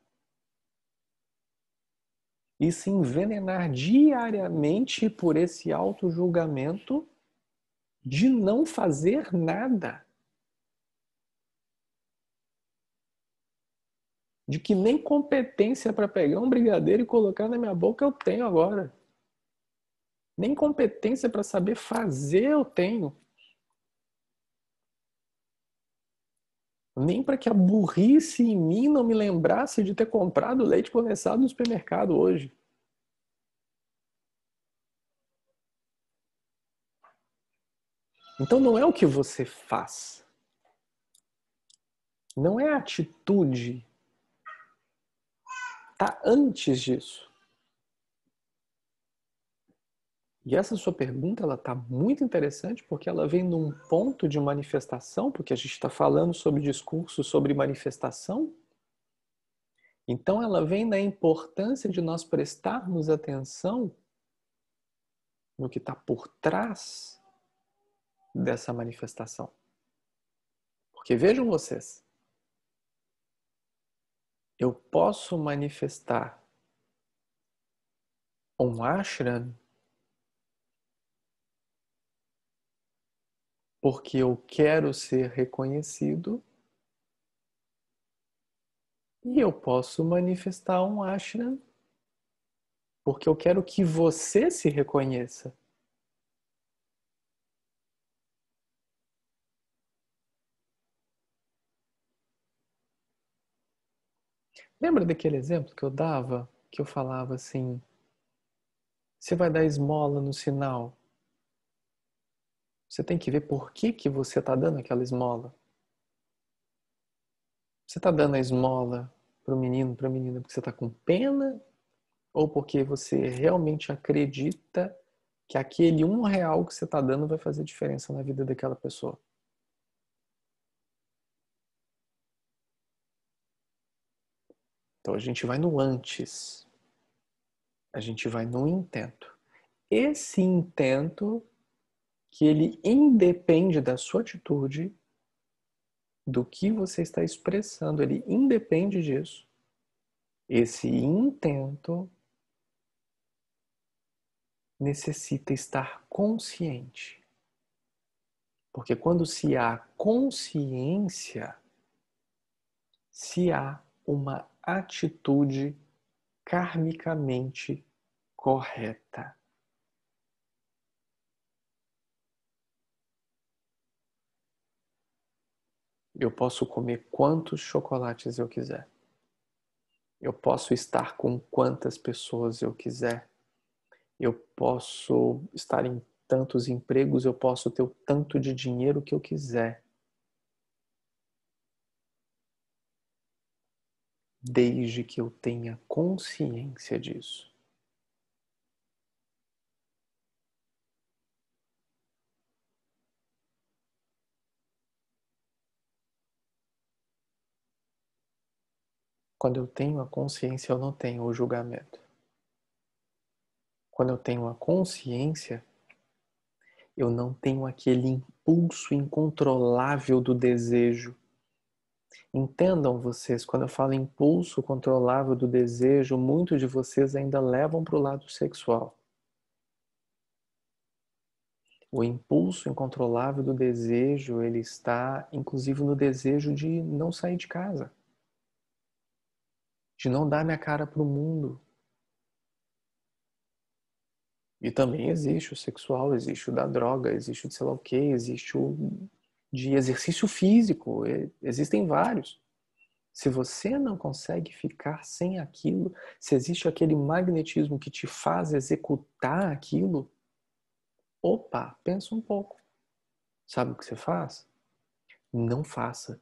E se envenenar diariamente por esse auto-julgamento de não fazer nada. De que nem competência para pegar um brigadeiro e colocar na minha boca eu tenho agora. Nem competência para saber fazer eu tenho. Nem para que a burrice em mim não me lembrasse de ter comprado leite condensado no supermercado hoje. Então não é o que você faz. Não é a atitude. Está antes disso. E essa sua pergunta ela está muito interessante porque ela vem num ponto de manifestação, porque a gente está falando sobre discurso, sobre manifestação. Então ela vem na importância de nós prestarmos atenção no que está por trás dessa manifestação. Porque vejam vocês, eu posso manifestar um ashram porque eu quero ser reconhecido e eu posso manifestar um ashram porque eu quero que você se reconheça. Lembra daquele exemplo que eu dava? Que eu falava assim, você vai dar esmola no sinal. Você tem que ver por que você está dando aquela esmola. Você está dando a esmola para o menino, para a menina, porque você está com pena? Ou porque você realmente acredita que aquele R$ 1 que você está dando vai fazer diferença na vida daquela pessoa? Então a gente vai no antes. A gente vai no intento. Esse intento que ele independe da sua atitude, do que você está expressando, ele independe disso. Esse intento necessita estar consciente. Porque quando se há consciência, se há uma atitude karmicamente correta. Eu posso comer quantos chocolates eu quiser. Eu posso estar com quantas pessoas eu quiser. Eu posso estar em tantos empregos, eu posso ter o tanto de dinheiro que eu quiser. Desde que eu tenha consciência disso. Quando eu tenho a consciência, eu não tenho o julgamento. Quando eu tenho a consciência, eu não tenho aquele impulso incontrolável do desejo. Entendam vocês, quando eu falo impulso controlável do desejo, muitos de vocês ainda levam para o lado sexual. O impulso incontrolável do desejo, ele está inclusive no desejo de não sair de casa. De não dar minha cara para o mundo. E também existe o sexual, existe o da droga, existe o de sei lá o que, existe o de exercício físico, existem vários. Se você não consegue ficar sem aquilo, se existe aquele magnetismo que te faz executar aquilo, opa, pensa um pouco. Sabe o que você faz? Não faça.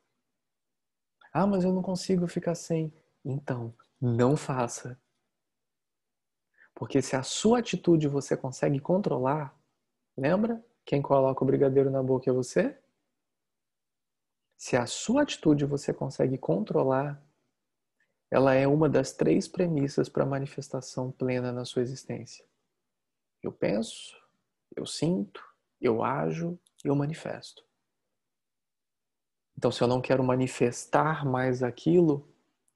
Ah, mas eu não consigo ficar sem. Então, não faça. Porque se a sua atitude você consegue controlar, lembra? Quem coloca o brigadeiro na boca é você? Se a sua atitude você consegue controlar, ela é uma das 3 premissas para a manifestação plena na sua existência. Eu penso, eu sinto, eu ajo, eu manifesto. Então, se eu não quero manifestar mais aquilo,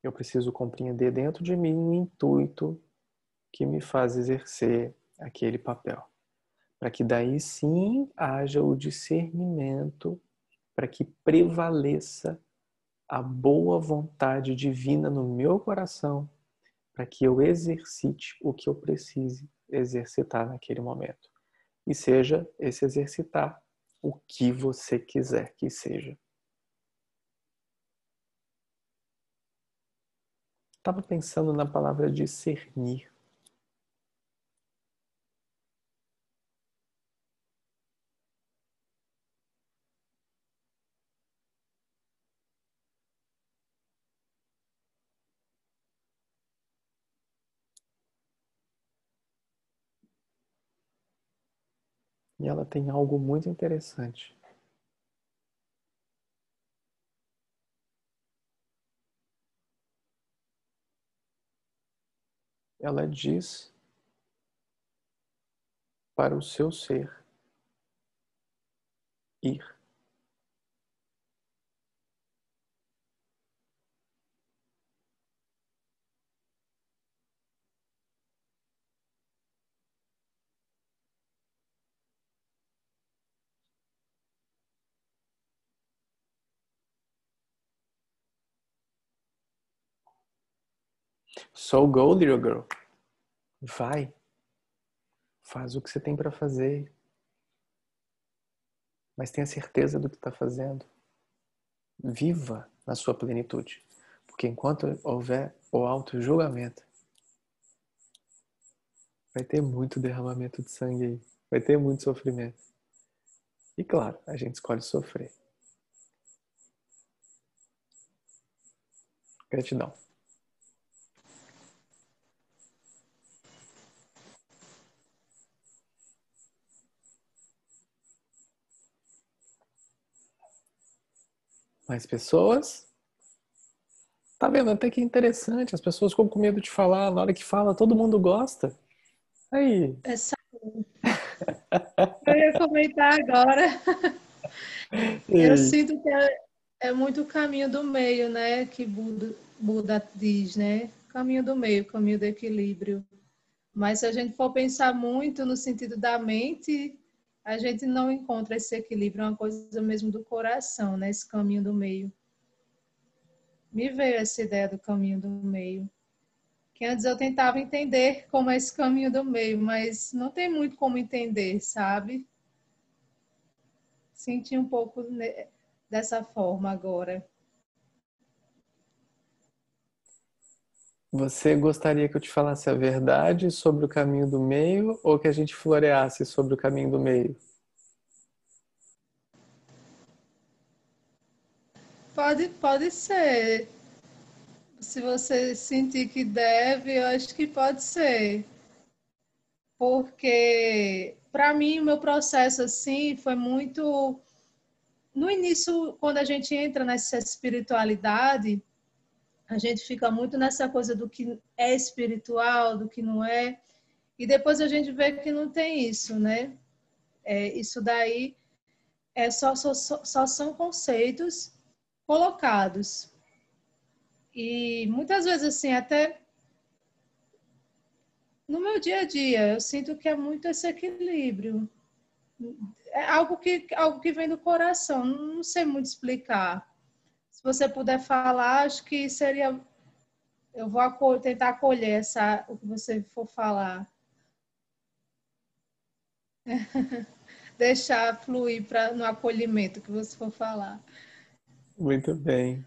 eu preciso compreender dentro de mim o intuito que me faz exercer aquele papel. Para que daí sim haja o discernimento, para que prevaleça a boa vontade divina no meu coração, para que eu exercite o que eu precise exercitar naquele momento. E seja esse exercitar o que você quiser que seja. Estava pensando na palavra discernir. E ela tem algo muito interessante. Ela diz para o seu ser ir. So go, little girl. Vai. Faz o que você tem para fazer. Mas tenha certeza do que está fazendo. Viva na sua plenitude. Porque enquanto houver o auto-julgamento, vai ter muito derramamento de sangue aí. Vai ter muito sofrimento. E claro, a gente escolhe sofrer. Gratidão. Mais pessoas? Tá vendo? Até que interessante. As pessoas ficam com medo de falar. Na hora que fala, todo mundo gosta. Aí. Essa... Eu ia comentar agora. Eu sinto que é muito o caminho do meio, né? Que Buda diz, né? Caminho do meio, caminho do equilíbrio. Mas se a gente for pensar muito no sentido da mente, a gente não encontra esse equilíbrio, é uma coisa mesmo do coração, né? Esse caminho do meio. Me veio essa ideia do caminho do meio. Que antes eu tentava entender como é esse caminho do meio, mas não tem muito como entender, sabe? Senti um pouco dessa forma agora. Você gostaria que eu te falasse a verdade sobre o caminho do meio ou que a gente floreasse sobre o caminho do meio? Pode ser. Se você sentir que deve, eu acho que pode ser. Porque, para mim, o meu processo assim foi muito. No início, quando a gente entra nessa espiritualidade, a gente fica muito nessa coisa do que é espiritual, do que não é. E depois a gente vê que não tem isso, né? Isso daí só são conceitos colocados. E muitas vezes, assim, até no meu dia a dia, eu sinto que é muito esse equilíbrio. É algo que vem do coração, não sei muito explicar. Se você puder falar, acho que seria. Eu vou tentar acolher o que você for falar. Deixar fluir no acolhimento que você for falar. Muito bem.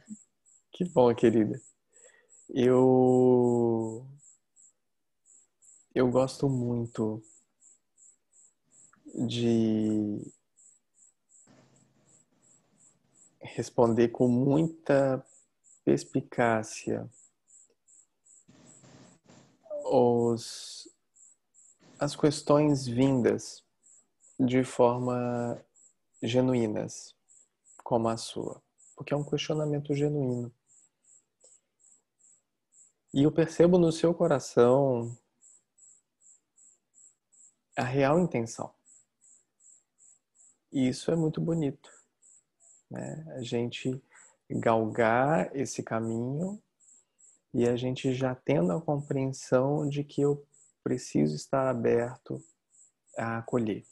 Que bom, querida. Eu gosto muito de responder com muita perspicácia as questões vindas de forma genuínas, como a sua. porque é um questionamento genuíno. E eu percebo no seu coração a real intenção. E isso é muito bonito, né? A gente galgar esse caminho e a gente já tendo a compreensão de que eu preciso estar aberto a acolher.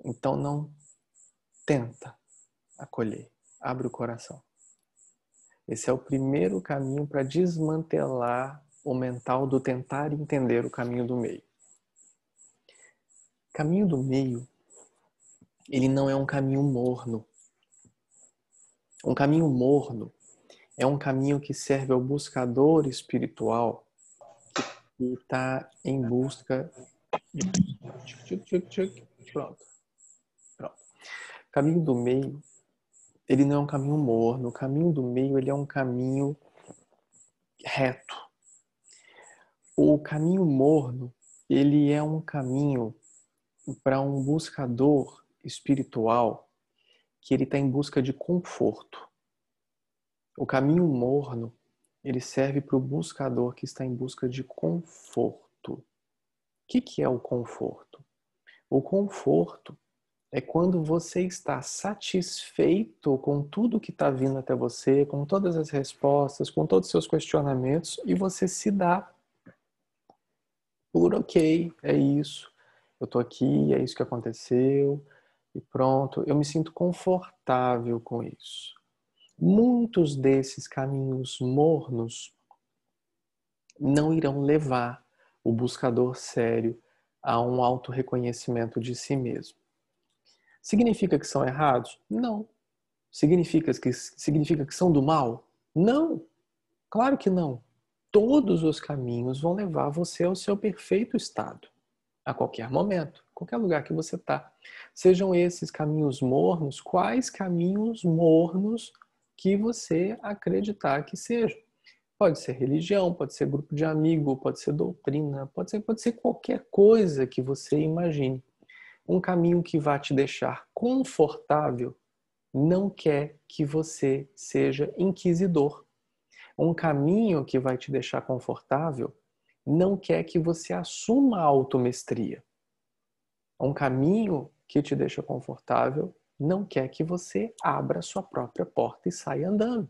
Então não tenta acolher, abre o coração. Esse é o primeiro caminho para desmantelar o mental do tentar entender o caminho do meio. O caminho do meio, ele não é um caminho morno. Um caminho morno é um caminho que serve ao buscador espiritual que está em busca de... Pronto. O caminho do meio, ele não é um caminho morno. O caminho do meio, ele é um caminho reto. O caminho morno, ele é um caminho para um buscador espiritual que ele está em busca de conforto. O caminho morno, ele serve para o buscador que está em busca de conforto. O que é o conforto? O conforto é quando você está satisfeito com tudo que está vindo até você, com todas as respostas, com todos os seus questionamentos, e você se dá por ok, é isso. Eu estou aqui, é isso que aconteceu, e pronto. Eu me sinto confortável com isso. Muitos desses caminhos mornos não irão levar o buscador sério a um autorreconhecimento de si mesmo. Significa que são errados? Não. Significa que são do mal? Não. Claro que não. Todos os caminhos vão levar você ao seu perfeito estado. A qualquer momento, qualquer lugar que você está. Sejam esses caminhos mornos, quais caminhos mornos que você acreditar que sejam. Pode ser religião, pode ser grupo de amigo, pode ser doutrina, pode ser qualquer coisa que você imagine. Um caminho que vai te deixar confortável não quer que você seja inquisidor. Um caminho que vai te deixar confortável não quer que você assuma a automestria. Um caminho que te deixa confortável não quer que você abra sua própria porta e saia andando.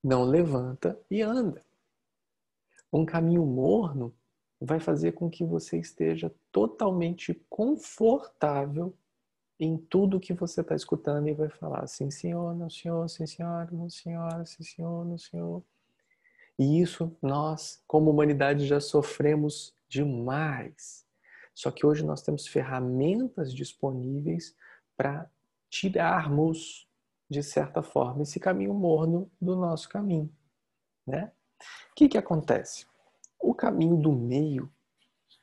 Não levanta e anda. Um caminho morno vai fazer com que você esteja totalmente confortável em tudo que você está escutando e vai falar sim senhor, não senhor, sim senhora, não senhora, sim senhor, não senhor. E isso nós, como humanidade, já sofremos demais. Só que hoje nós temos ferramentas disponíveis para tirarmos, de certa forma, esse caminho morno do nosso caminho, né? O que acontece? O caminho do meio,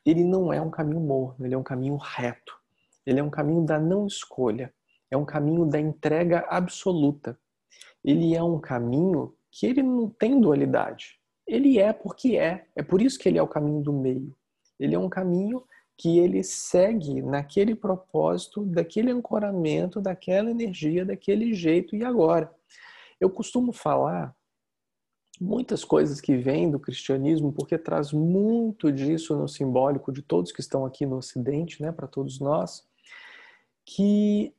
ele não é um caminho morno, ele é um caminho reto. Ele é um caminho da não escolha. É um caminho da entrega absoluta. Ele é um caminho que ele não tem dualidade. Ele é porque é. É por isso que ele é o caminho do meio. Ele é um caminho que ele segue naquele propósito, daquele ancoramento, daquela energia, daquele jeito e agora. Eu costumo falar muitas coisas que vêm do cristianismo, porque traz muito disso no simbólico de todos que estão aqui no Ocidente, né, para todos nós, que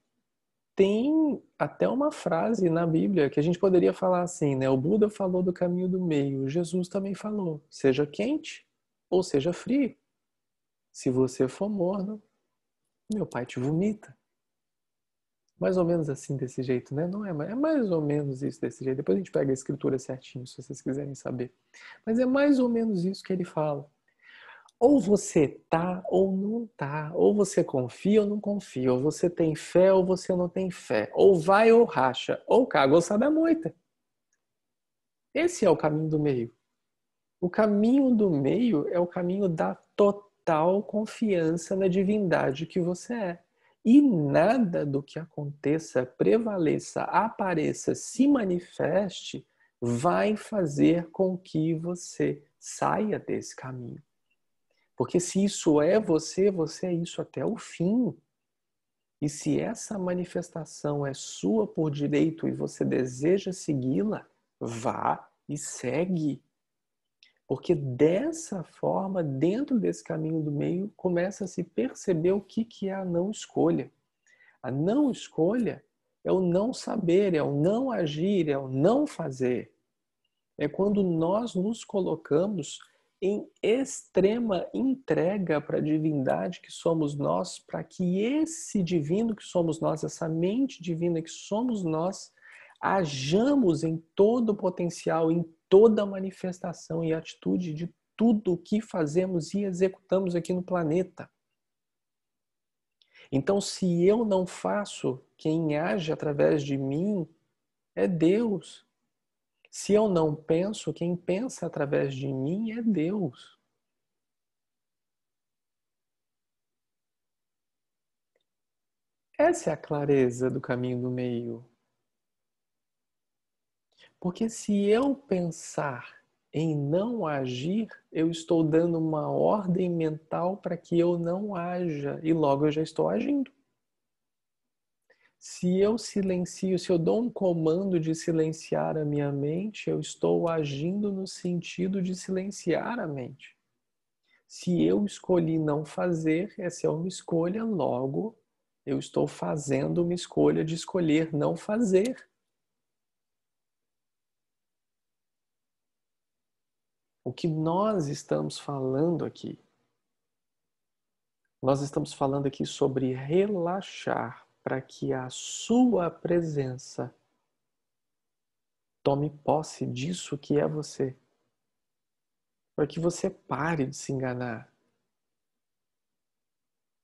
tem até uma frase na Bíblia que a gente poderia falar assim, né? O Buda falou do caminho do meio, Jesus também falou, seja quente ou seja frio. Se você for morno, meu pai te vomita. Mais ou menos assim, desse jeito, né? Não é, é mais ou menos isso desse jeito. Depois a gente pega a escritura certinho, se vocês quiserem saber. Mas é mais ou menos isso que ele fala. Ou você tá ou não tá. Ou você confia ou não confia. Ou você tem fé ou você não tem fé. Ou vai ou racha. Ou caga ou sabe a moita. Esse é o caminho do meio. O caminho do meio é o caminho da total confiança na divindade que você é. E nada do que aconteça, prevaleça, apareça, se manifeste, vai fazer com que você saia desse caminho. Porque se isso é você, você é isso até o fim. E se essa manifestação é sua por direito e você deseja segui-la, vá e segue. Porque dessa forma, dentro desse caminho do meio, começa a se perceber o que é a não escolha. A não escolha é o não saber, é o não agir, é o não fazer. É quando nós nos colocamos em extrema entrega para a divindade que somos nós, para que esse divino que somos nós, essa mente divina que somos nós, hajamos em todo o potencial, em toda a manifestação e atitude de tudo o que fazemos e executamos aqui no planeta. Então, se eu não faço, quem age através de mim é Deus. Se eu não penso, quem pensa através de mim é Deus. Essa é a clareza do caminho do meio. Porque se eu pensar em não agir, eu estou dando uma ordem mental para que eu não haja e logo eu já estou agindo. Se eu silencio, se eu dou um comando de silenciar a minha mente, eu estou agindo no sentido de silenciar a mente. Se eu escolhi não fazer, essa é uma escolha, logo eu estou fazendo uma escolha de escolher não fazer. O que nós estamos falando aqui? Nós estamos falando aqui sobre relaxar para que a sua presença tome posse disso que é você. Para que você pare de se enganar.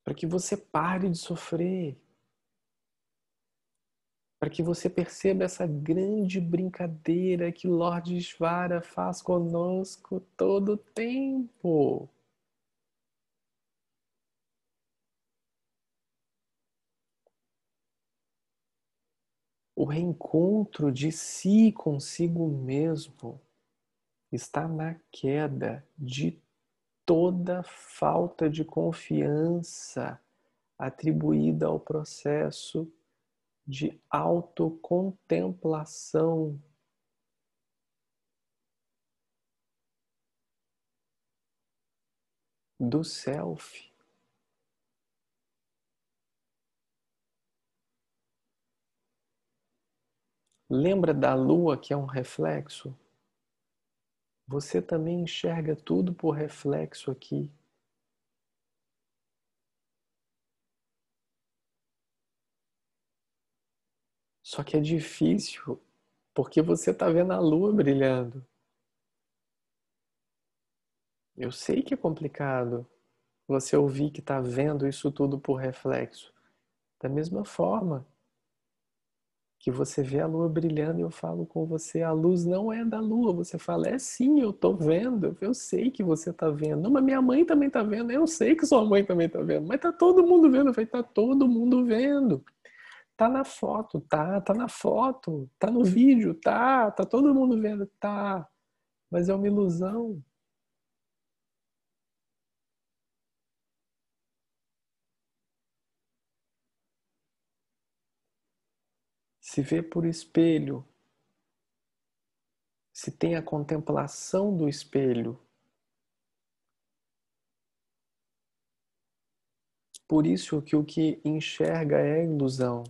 Para que você pare de sofrer. Para que você perceba essa grande brincadeira que Lord Ishvara faz conosco todo o tempo. O reencontro de si consigo mesmo está na queda de toda falta de confiança atribuída ao processo de autocontemplação. Do self. Lembra da lua que é um reflexo? Você também enxerga tudo por reflexo aqui. Só que é difícil, porque você está vendo a lua brilhando. Eu sei que é complicado você ouvir que está vendo isso tudo por reflexo. Da mesma forma que você vê a lua brilhando e eu falo com você, a luz não é da lua. Você fala, é sim, eu estou vendo. Eu sei que você está vendo. Não, mas minha mãe também está vendo. Eu sei que sua mãe também está vendo. Mas está todo mundo vendo. Eu falei, está todo mundo vendo. Tá na foto, tá na foto, tá no vídeo, tá todo mundo vendo, tá. Mas é uma ilusão. Se vê por espelho, se tem a contemplação do espelho. Por isso que o que enxerga é ilusão.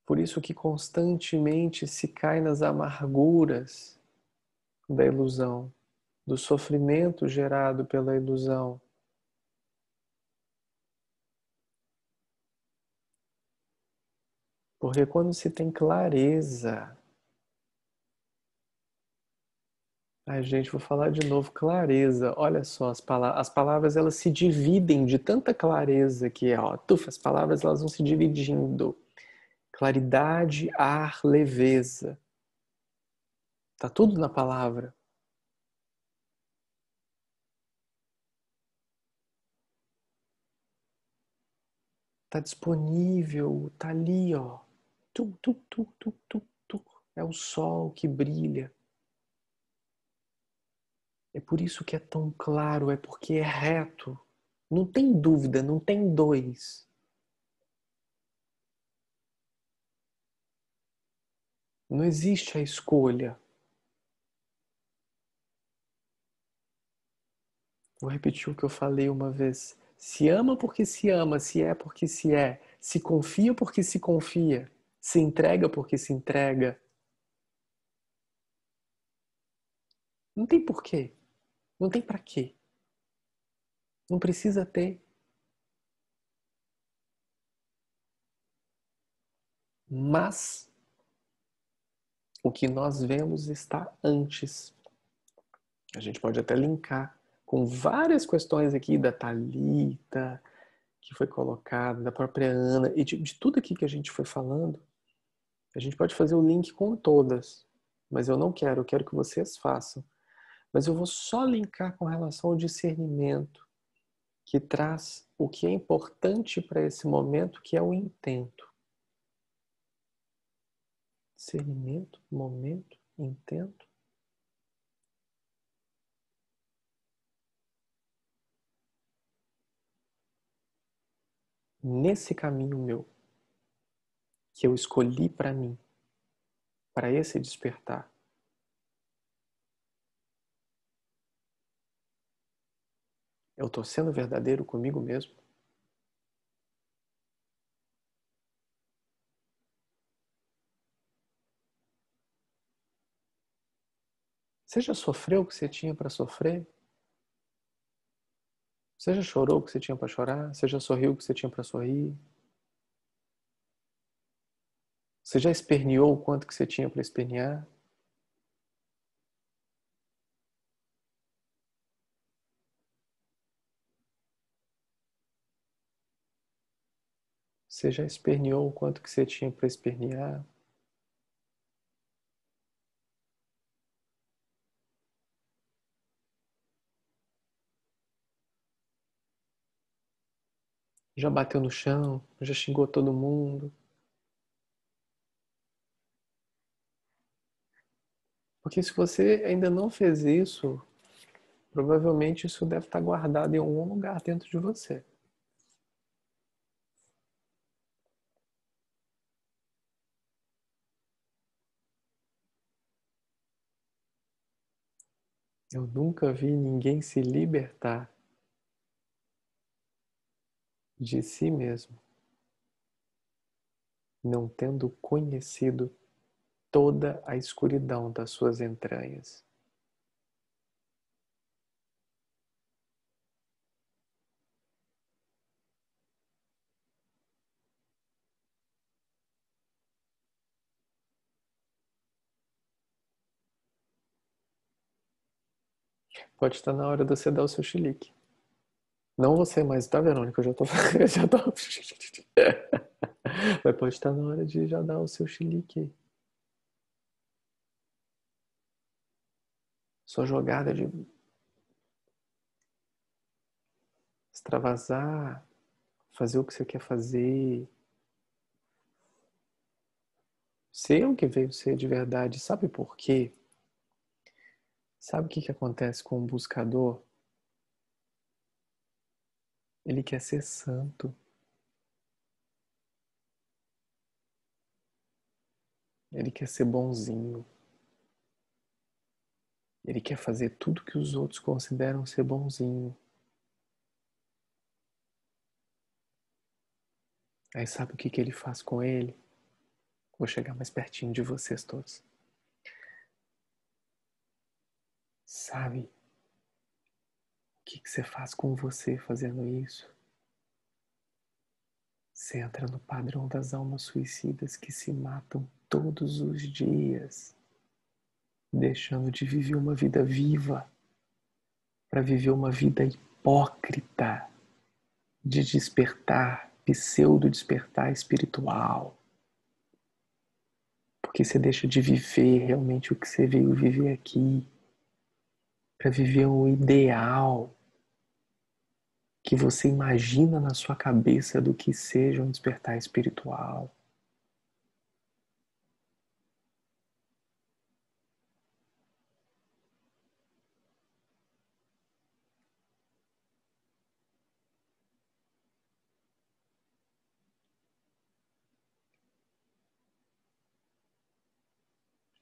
Por isso que constantemente se cai nas amarguras da ilusão, do sofrimento gerado pela ilusão. Porque quando se tem clareza, ai, gente, vou falar de novo, clareza. Olha só, as palavras elas se dividem de tanta clareza que é, ó, as palavras elas vão se dividindo. Claridade, ar, leveza. Tá tudo na palavra. Tá disponível, tá ali, ó. Tu, tu, tu, tu, tu, tu. É o sol que brilha. É por isso que é tão claro, é porque é reto. Não tem dúvida, não tem dois. Não existe a escolha. Vou repetir o que eu falei uma vez. Se ama porque se ama, se é porque se é, se confia porque se confia, se entrega porque se entrega. Não tem porquê, não tem pra quê. Não precisa ter. Mas o que nós vemos está antes. A gente pode até linkar com várias questões aqui da Thalita, que foi colocada, da própria Ana, e de tudo aqui que a gente foi falando. A gente pode fazer o link com todas, mas eu não quero, eu quero que vocês façam. Mas eu vou só linkar com relação ao discernimento, que traz o que é importante para esse momento, que é o intento. Discernimento, momento, intento. Nesse caminho meu, que eu escolhi para mim, para esse despertar, eu estou sendo verdadeiro comigo mesmo? Você já sofreu o que você tinha para sofrer? Você já chorou o que você tinha para chorar? Você já sorriu o que você tinha para sorrir? Você já esperneou o quanto que você tinha para espernear? Você já esperneou o quanto que você tinha para espernear? Já bateu no chão? Já xingou todo mundo? Porque se você ainda não fez isso, provavelmente isso deve estar guardado em algum lugar dentro de você. Eu nunca vi ninguém se libertar de si mesmo, não tendo conhecido toda a escuridão das suas entranhas. Pode estar na hora de você dar o seu chilique. Não você, mas tá, Verônica? Eu já tô. Eu já tô... Mas pode estar na hora de já dar o seu chilique. Sua jogada de extravasar, fazer o que você quer fazer. Ser o que veio ser de verdade. Sabe por quê? Sabe o que acontece com o buscador? Ele quer ser santo. Ele quer ser bonzinho. Ele quer fazer tudo que os outros consideram ser bonzinho. Aí sabe o que ele faz com ele? Vou chegar mais pertinho de vocês todos. Sabe o que você faz com você fazendo isso? Você entra no padrão das almas suicidas que se matam todos os dias, deixando de viver uma vida viva para viver uma vida hipócrita de despertar, pseudo-despertar espiritual. Porque você deixa de viver realmente o que você veio viver aqui, para viver um ideal que você imagina na sua cabeça do que seja um despertar espiritual.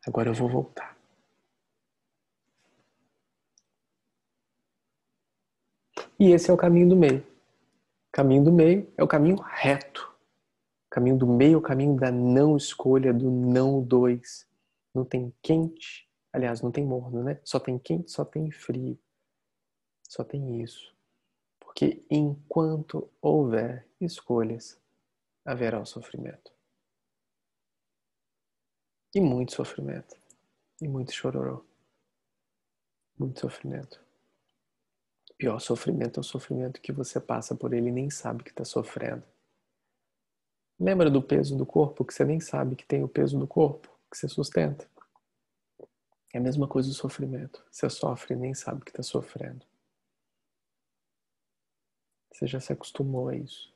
Agora eu vou voltar. E esse é o caminho do meio. O caminho do meio é o caminho reto. O caminho do meio é o caminho da não escolha, do não dois. Não tem quente, aliás, não tem morno, né? Só tem quente, só tem frio. Só tem isso. Porque enquanto houver escolhas, haverá o sofrimento. E muito sofrimento. E muito chororô. Muito sofrimento. O pior sofrimento é o sofrimento que você passa por ele e nem sabe que está sofrendo. Lembra do peso do corpo, que você nem sabe que tem o peso do corpo, que você sustenta? É a mesma coisa do sofrimento. Você sofre e nem sabe que está sofrendo. Você já se acostumou a isso.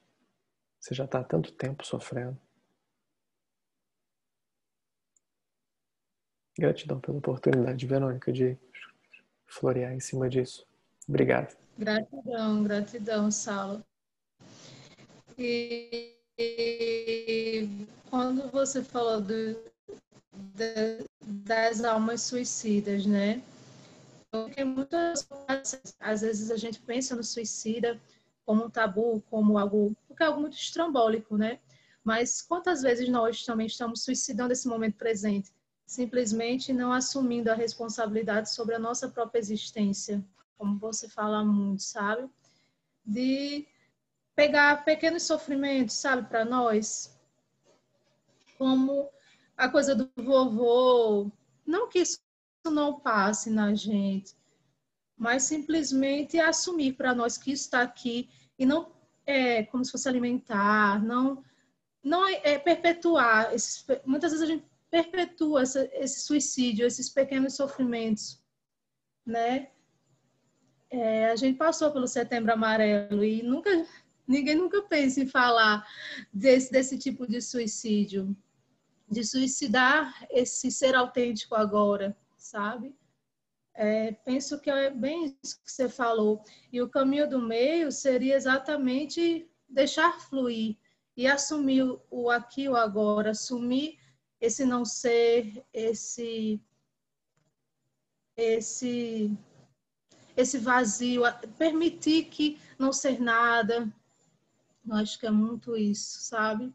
Você já está há tanto tempo sofrendo. Gratidão pela oportunidade, Verônica, de florear em cima disso. Obrigado. Gratidão, gratidão, Saulo. E quando você falou das almas suicidas, né? Eu fiquei muito... Às vezes a gente pensa no suicida como um tabu, como algo... Porque é algo muito estrambólico, né? Mas quantas vezes nós também estamos suicidando esse momento presente? Simplesmente não assumindo a responsabilidade sobre a nossa própria existência, como você fala muito, sabe? De pegar pequenos sofrimentos, sabe, para nós, como a coisa do vovô, não que isso não passe na gente, mas simplesmente assumir para nós que isso está aqui e não é como se fosse alimentar, não é perpetuar. Muitas vezes a gente perpetua esse suicídio, esses pequenos sofrimentos, né? A gente passou pelo Setembro Amarelo e ninguém nunca pensa em falar desse tipo de suicídio, de suicidar esse ser autêntico agora, sabe? Penso que é bem isso que você falou. E o caminho do meio seria exatamente deixar fluir e assumir o aqui e o agora, assumir esse não ser, esse vazio, permitir que não ser nada. Eu acho que é muito isso, sabe?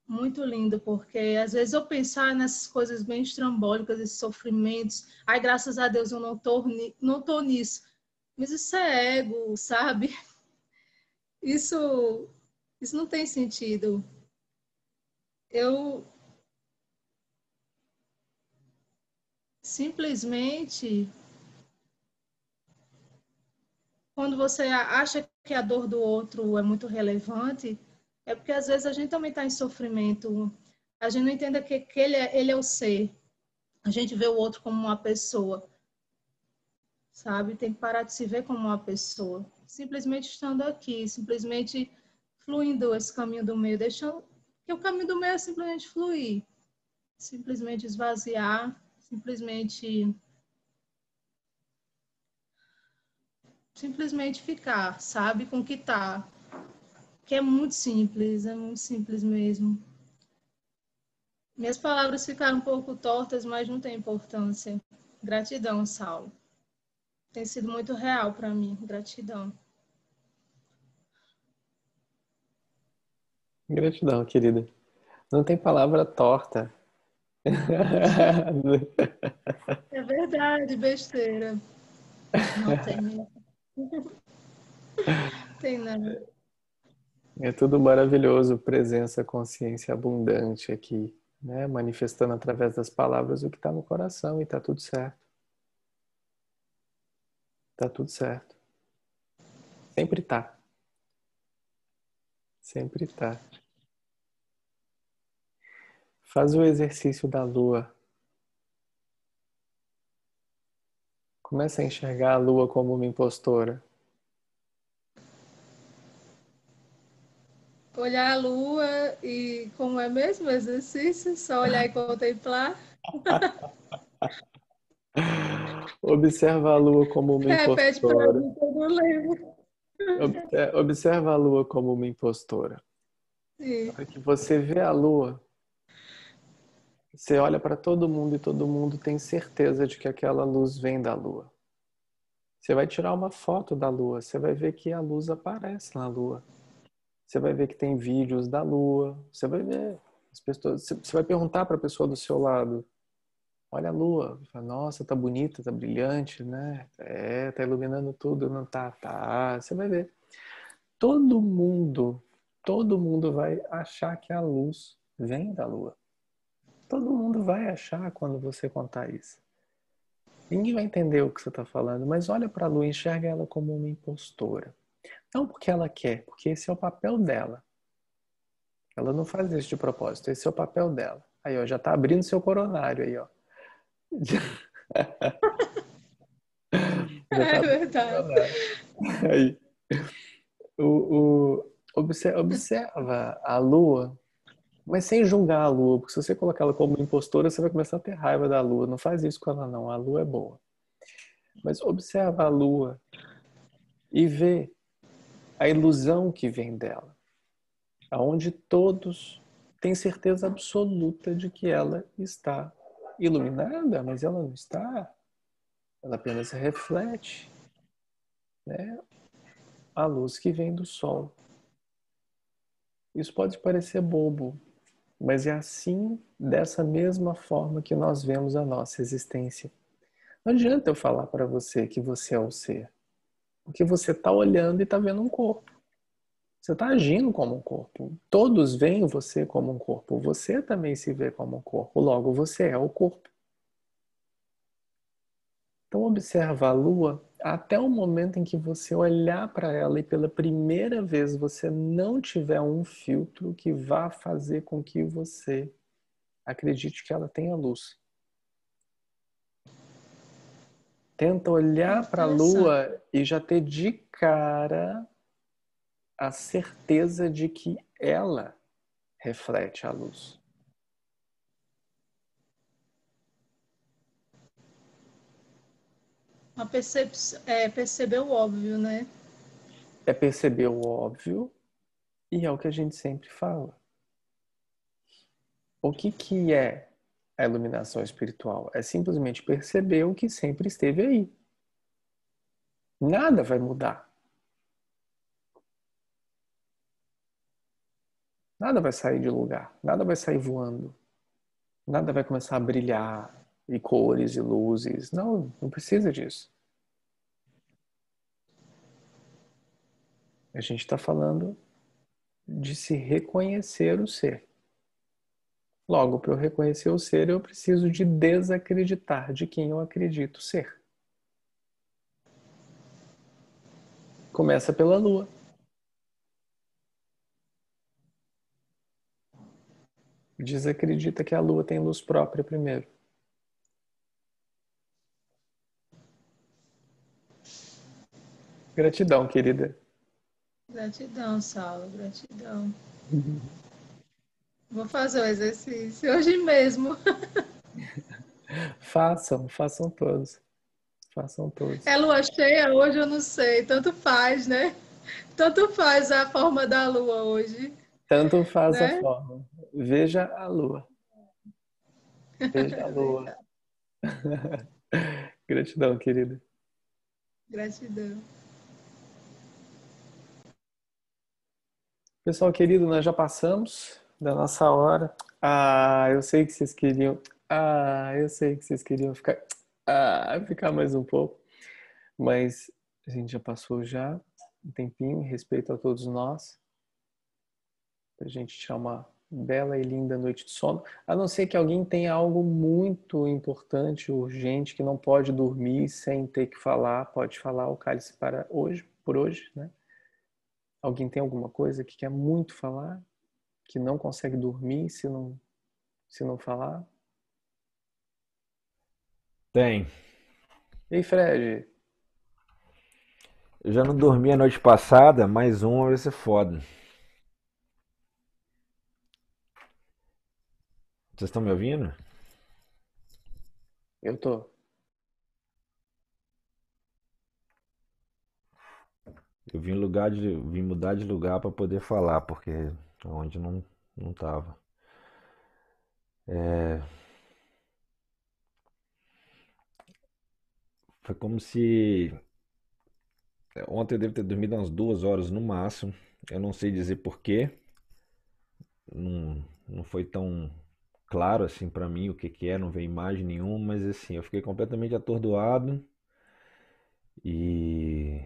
Muito lindo, porque às vezes eu pensar nessas coisas bem estrambólicas, esses sofrimentos, ai, graças a Deus eu não tô nisso. Mas isso é ego, sabe? Isso, isso não tem sentido. Eu simplesmente, quando você acha que a dor do outro é muito relevante, é porque às vezes a gente também está em sofrimento. A gente não entende que ele é o ser. A gente vê o outro como uma pessoa, sabe? Tem que parar de se ver como uma pessoa. Simplesmente estando aqui, simplesmente fluindo esse caminho do meio, deixando que o caminho do meio é simplesmente fluir, simplesmente esvaziar, simplesmente ficar, sabe? Com o que tá. Que é muito simples mesmo. Minhas palavras ficaram um pouco tortas, mas não tem importância. Gratidão, Saulo. Tem sido muito real para mim. Gratidão. Gratidão, querida. Não tem palavra torta. É verdade, besteira. Não tem mesmo. Tem não. É tudo maravilhoso, presença, consciência abundante aqui, né? Manifestando através das palavras o que está no coração e está tudo certo. Tá tudo certo. Sempre tá. Sempre tá. Faz o exercício da lua. Começa a enxergar a lua como uma impostora. Olhar a lua e como é mesmo o exercício? Só olhar e contemplar? Observa a lua como uma Repete para impostora. mim que eu não lembro. Observa a lua como uma impostora. Sim. Na hora que você vê a lua, Você olha para todo mundo e todo mundo tem certeza de que aquela luz vem da lua. Você vai tirar uma foto da lua, você vai ver que a luz aparece na lua. Você vai ver que tem vídeos da lua, você vai ver as pessoas, você vai perguntar para a pessoa do seu lado, olha a lua, fala, nossa, tá bonita, tá brilhante, né? É, tá iluminando tudo, não tá? Tá, você vai ver. Todo mundo, todo mundo vai achar que a luz vem da lua. Todo mundo vai achar quando você contar isso. Ninguém vai entender o que você está falando, mas olha para a lua e enxerga ela como uma impostora. Não porque ela quer, porque esse é o papel dela. Ela não faz isso de propósito, esse é o papel dela. Aí, ó, já tá abrindo seu coronário aí, ó. Já tá É abrindo seu verdade. coronário. Aí, observa a lua, mas sem julgar a lua, porque se você colocar ela como impostora, você vai começar a ter raiva da lua. Não faz isso com ela, não. A lua é boa. Mas observa a lua e vê a ilusão que vem dela, aonde todos têm certeza absoluta de que ela está iluminada, mas ela não está. Ela apenas reflete, né, a luz que vem do sol. Isso pode parecer bobo, mas é assim, dessa mesma forma que nós vemos a nossa existência. Não adianta eu falar para você que você é o ser, porque você está olhando e está vendo um corpo. Você está agindo como um corpo. Todos veem você como um corpo. Você também se vê como um corpo. Logo, você é o corpo. Então, observa a lua até o momento em que você olhar para ela e pela primeira vez você não tiver um filtro que vá fazer com que você acredite que ela tenha luz. Tenta olhar para a Interessante. lua e já ter de cara a certeza de que ela reflete a luz. Perceber o óbvio, né? É perceber o óbvio e é o que a gente sempre fala. O que é a iluminação espiritual? É simplesmente perceber o que sempre esteve aí. Nada vai mudar. Nada vai sair de lugar. Nada vai sair voando. Nada vai começar a brilhar e cores e luzes. Não, não precisa disso. A gente está falando de se reconhecer o ser. Logo, para eu reconhecer o ser, eu preciso de desacreditar de quem eu acredito ser. Começa pela lua. Desacredita que a lua tem luz própria primeiro. Gratidão, querida. Gratidão, Saulo, gratidão. Vou fazer o exercício hoje mesmo. Façam todos. Façam todos. É lua cheia hoje, eu não sei. Tanto faz, né? Tanto faz a forma da lua hoje, Tanto faz a né? forma. Veja a lua. Veja a lua. Gratidão, querida. Gratidão. Pessoal querido, nós já passamos da nossa hora. Eu sei que vocês queriam. Eu sei que vocês queriam ficar mais um pouco. Mas a gente já passou já um tempinho, em respeito a todos nós. Pra gente tirar uma bela e linda noite de sono. A não ser que alguém tenha algo muito importante, urgente, que não pode dormir sem ter que falar, pode falar o cálice para hoje, por hoje, né? Alguém tem alguma coisa que quer muito falar, que não consegue dormir se não falar? Tem. Ei, Fred, Eu já não dormi a noite passada, mais uma vai ser foda. Vocês estão me ouvindo? eu tô. Vim mudar de lugar para poder falar, porque onde não tava. foi como se ontem eu devo ter dormido umas 2 horas no máximo. Eu não sei dizer por quê. Não foi tão claro assim pra mim o que que é, não veio imagem nenhuma, mas assim, eu fiquei completamente atordoado e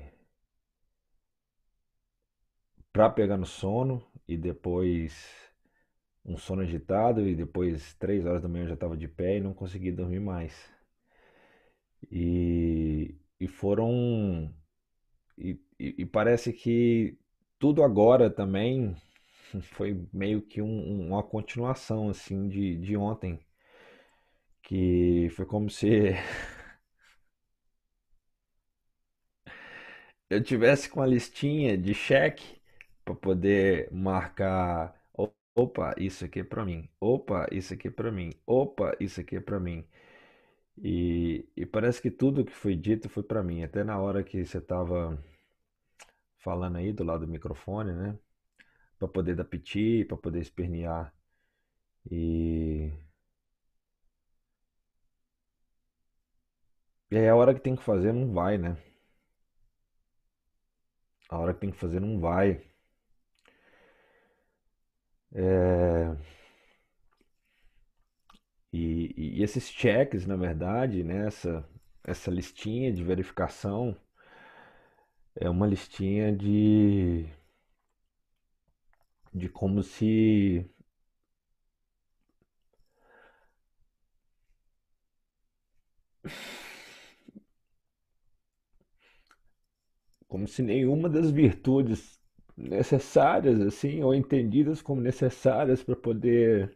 pra pegar no sono e depois um sono agitado e depois 3 horas da manhã eu já estava de pé e não consegui dormir mais. E foram e parece que tudo agora também foi meio que uma continuação assim de ontem, que foi como se eu tivesse com a listinha de cheque para poder marcar. Opa, isso aqui é para mim. Opa, isso aqui é para mim. Opa, isso aqui é para mim. E parece que tudo que foi dito foi para mim. Até na hora que você estava falando aí do lado do microfone, né? Para poder dar piti, para poder espernear. E, e aí a hora que tem que fazer não vai, né? A hora que tem que fazer não vai. É, e esses checks, na verdade, né, essa listinha de verificação é uma listinha de como se nenhuma das virtudes necessárias, assim, ou entendidas como necessárias para poder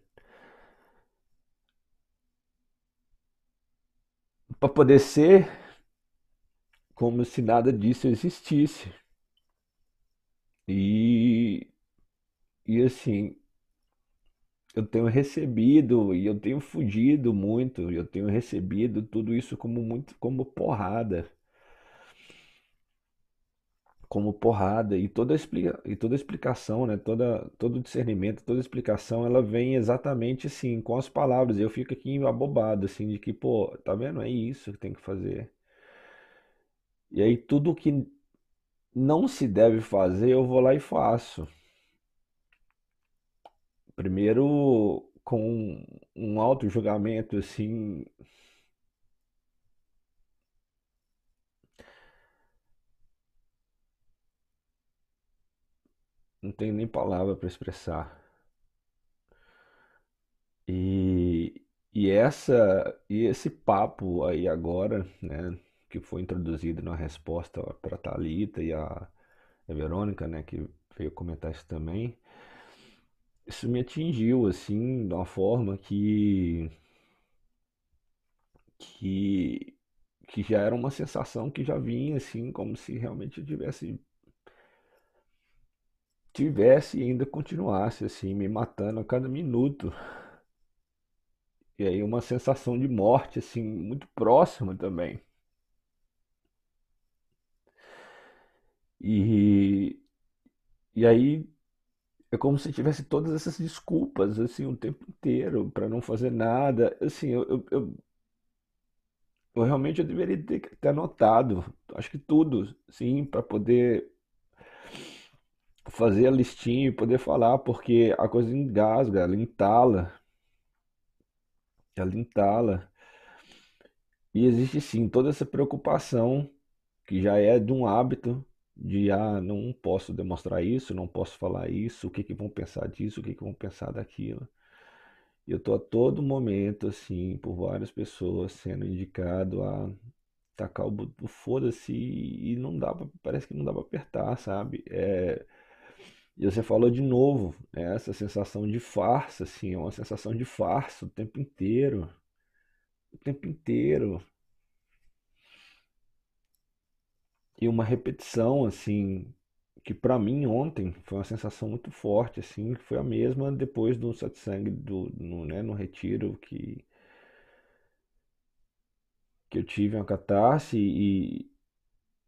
ser, como se nada disso existisse. E, e assim, eu tenho recebido e eu tenho fugido muito, e eu tenho recebido tudo isso como muito como porrada, e toda explicação, né, todo discernimento, toda explicação, ela vem exatamente assim, com as palavras. E eu fico aqui abobado assim de que, pô, tá vendo? É isso que tem que fazer. E aí tudo que não se deve fazer, eu vou lá e faço. Primeiro com um auto-julgamento assim, não tenho nem palavra para expressar. E, e esse papo aí agora, né, que foi introduzido na resposta para Thalita e a Verônica, né, que veio comentar isso também, isso me atingiu assim de uma forma que que já era uma sensação que já vinha assim, como se realmente eu tivesse e ainda continuasse assim me matando a cada minuto. E aí uma sensação de morte assim muito próxima também. E, e aí é como se tivesse todas essas desculpas assim o tempo inteiro para não fazer nada. Assim, eu realmente eu deveria ter anotado, acho que tudo, sim, para poder fazer a listinha e poder falar, porque a coisa engasga, ela entala. E existe sim toda essa preocupação que já é de um hábito de não posso demonstrar isso, não posso falar isso, o que que vão pensar disso, o que que vão pensar daquilo. E eu tô a todo momento, assim, por várias pessoas sendo indicado a tacar o foda-se e não dá pra, parece que não dá pra apertar, sabe? E você falou de novo, né, essa sensação de farsa, assim, é uma sensação de farsa o tempo inteiro. E uma repetição, assim, que pra mim ontem foi uma sensação muito forte, assim, que foi a mesma depois do satsang, no retiro, que eu tive uma catarse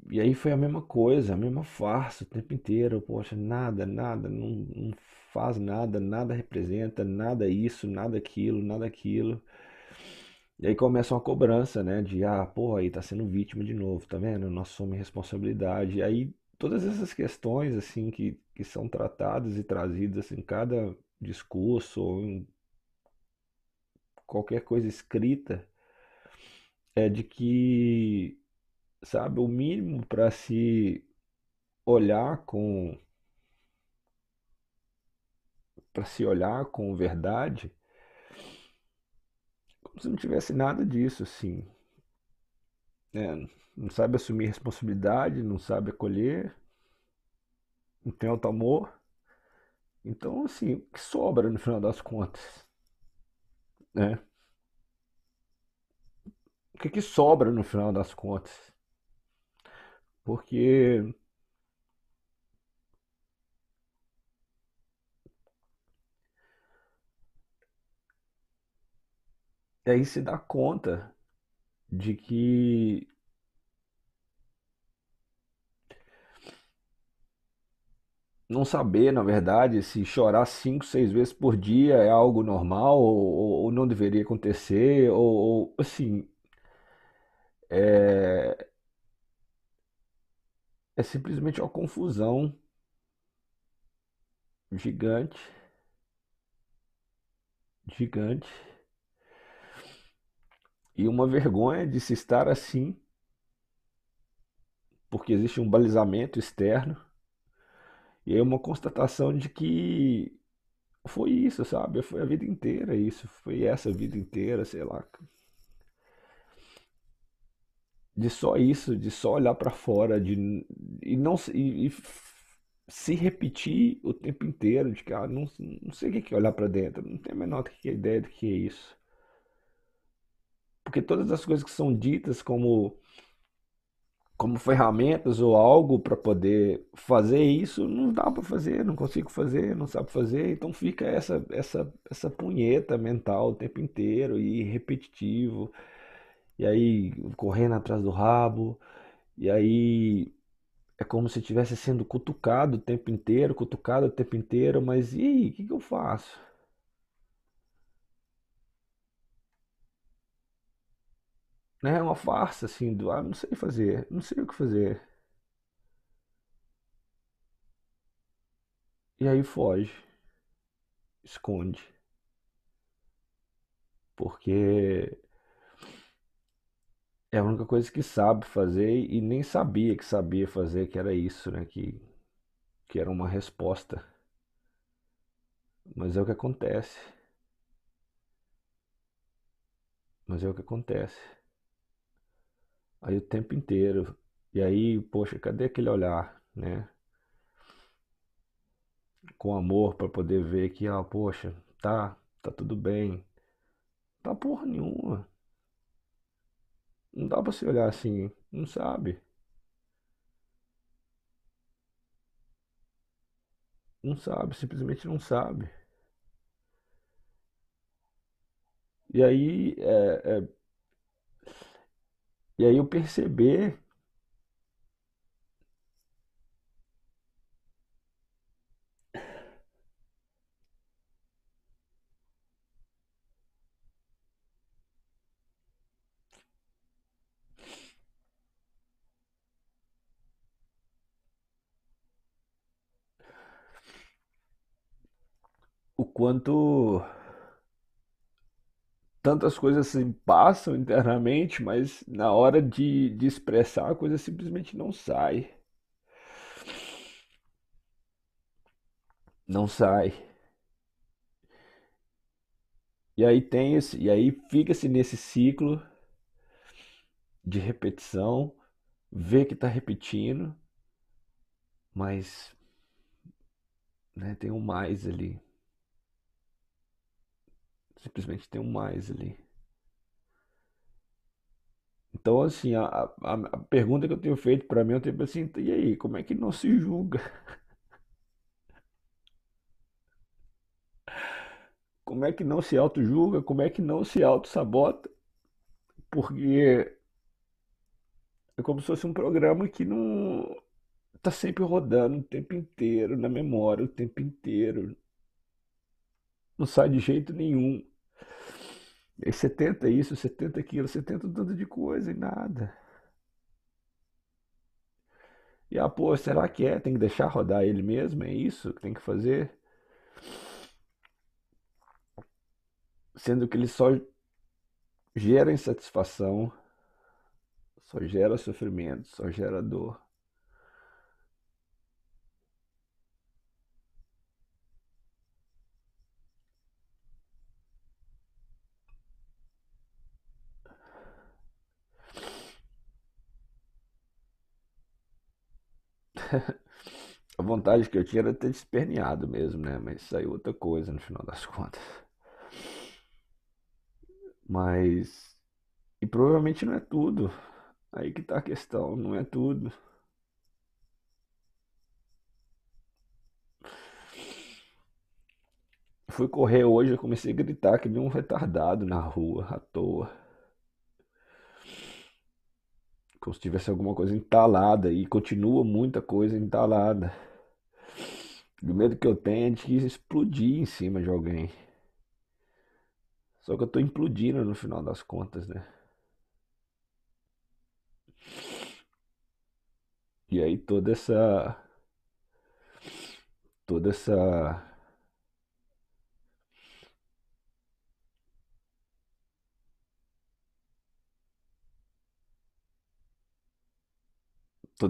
e aí foi a mesma coisa, a mesma farsa o tempo inteiro. Poxa, nada, não faz nada, nada representa, nada isso, nada aquilo, nada aquilo. E aí começa uma cobrança, né? De, pô, aí tá sendo vítima de novo, tá vendo? Não assume responsabilidade. E aí todas essas questões, assim, que são tratadas e trazidas assim, em cada discurso ou em qualquer coisa escrita, é de que, sabe, o mínimo para se olhar com verdade, como se não tivesse nada disso, assim, né? Não sabe assumir responsabilidade, não sabe acolher, não tem auto-amor. Então, assim, o que sobra no final das contas, né? O que que sobra no final das contas? Porque aí se dá conta de que não saber, na verdade, se chorar 5, 6 vezes por dia é algo normal ou não deveria acontecer, ou assim, é, é simplesmente uma confusão gigante, gigante, e uma vergonha de se estar assim, porque existe um balizamento externo, e é uma constatação de que foi isso, sabe? Foi a vida inteira isso, foi essa vida inteira, sei lá. De só isso, de só olhar pra fora, e não se- e se repetir o tempo inteiro de que não sei o que é olhar pra dentro, não tenho a menor ideia do que é isso. Porque todas as coisas que são ditas como ferramentas ou algo para poder fazer isso, não dá para fazer, não consigo fazer, não sabe fazer, então fica essa punheta mental o tempo inteiro e repetitivo, e aí correndo atrás do rabo, e aí é como se estivesse sendo cutucado o tempo inteiro, mas e aí, o que que eu faço? Né? É uma farsa assim do, não sei fazer, não sei o que fazer. E aí foge, esconde, porque é a única coisa que sabe fazer e nem sabia que sabia fazer, que era isso, né? Que era uma resposta. Mas é o que acontece. Mas é o que acontece. Aí o tempo inteiro. E aí, poxa, cadê aquele olhar, né? Com amor para poder ver que, poxa, tá tudo bem. Tá porra nenhuma. Não dá pra se olhar assim, não sabe. Não sabe, simplesmente não sabe. E aí, e aí eu perceber o quanto tantas coisas se passam internamente, mas na hora de expressar a coisa simplesmente não sai. Não sai. E aí fica-se nesse ciclo de repetição, vê que está repetindo, mas né, tem um mais ali. Simplesmente tem um mais ali. Então, assim, a pergunta que eu tenho feito para mim é tipo assim, e aí, como é que não se julga? Como é que não se auto-julga? Como é que não se auto-sabota? Porque é como se fosse um programa que não tá sempre rodando o tempo inteiro, na memória, o tempo inteiro. Não sai de jeito nenhum. E aí você tenta isso, você tenta aquilo, você tenta um tanto de coisa e nada. E pô, será que é? Tem que deixar rodar ele mesmo? É isso que tem que fazer? Sendo que ele só gera insatisfação, só gera sofrimento, só gera dor. A vontade que eu tinha era ter desperneado mesmo, né? Mas saiu outra coisa no final das contas. Mas. E provavelmente não é tudo. Aí que tá a questão, não é tudo. Fui correr hoje, eu comecei a gritar que nem um retardado na rua, à toa. Como se tivesse alguma coisa entalada e continua muita coisa entalada. E o medo que eu tenho é de explodir em cima de alguém. Só que eu tô implodindo no final das contas, né? E aí toda essa todo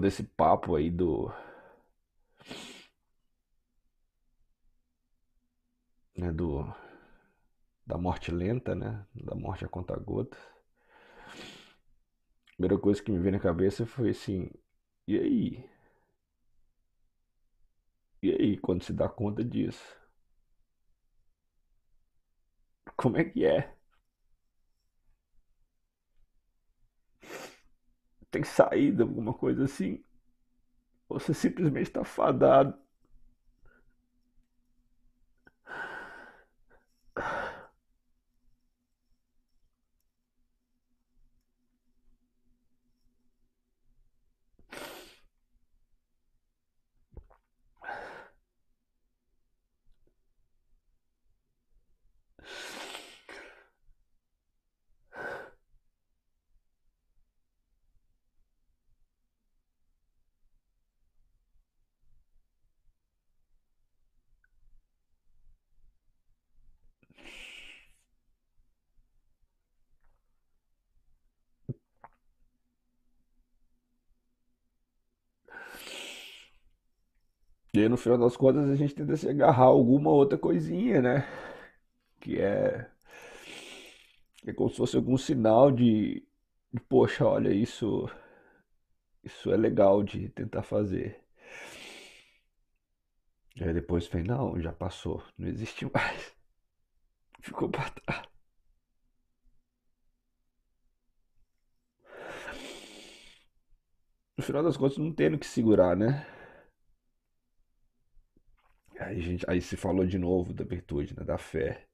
esse papo aí né, da morte lenta, né? Da morte a conta-gotas. A primeira coisa que me veio na cabeça foi assim, e aí? E aí, quando se dá conta disso? Como é que é? Tem saída, alguma coisa assim? Ou você simplesmente está fadado? E aí, no final das contas, a gente tenta se agarrar a alguma outra coisinha, né? Que é como se fosse algum sinal poxa, olha, isso é legal de tentar fazer. E aí depois vem, não, já passou, não existe mais. Ficou pra trás. No final das contas, não tendo que segurar, né? Aí se falou de novo da virtude, né? Da fé.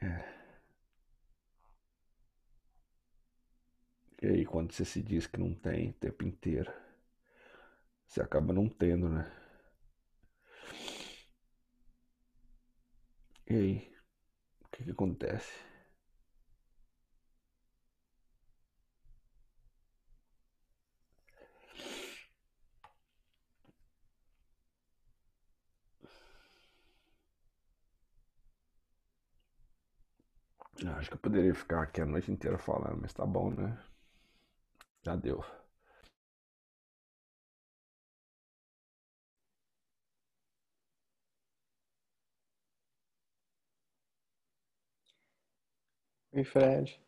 É. E aí, quando você se diz que não tem o tempo inteiro, você acaba não tendo, né? E aí, o que que acontece? Eu acho que eu poderia ficar aqui a noite inteira falando, mas tá bom, né? Já deu. E Fred,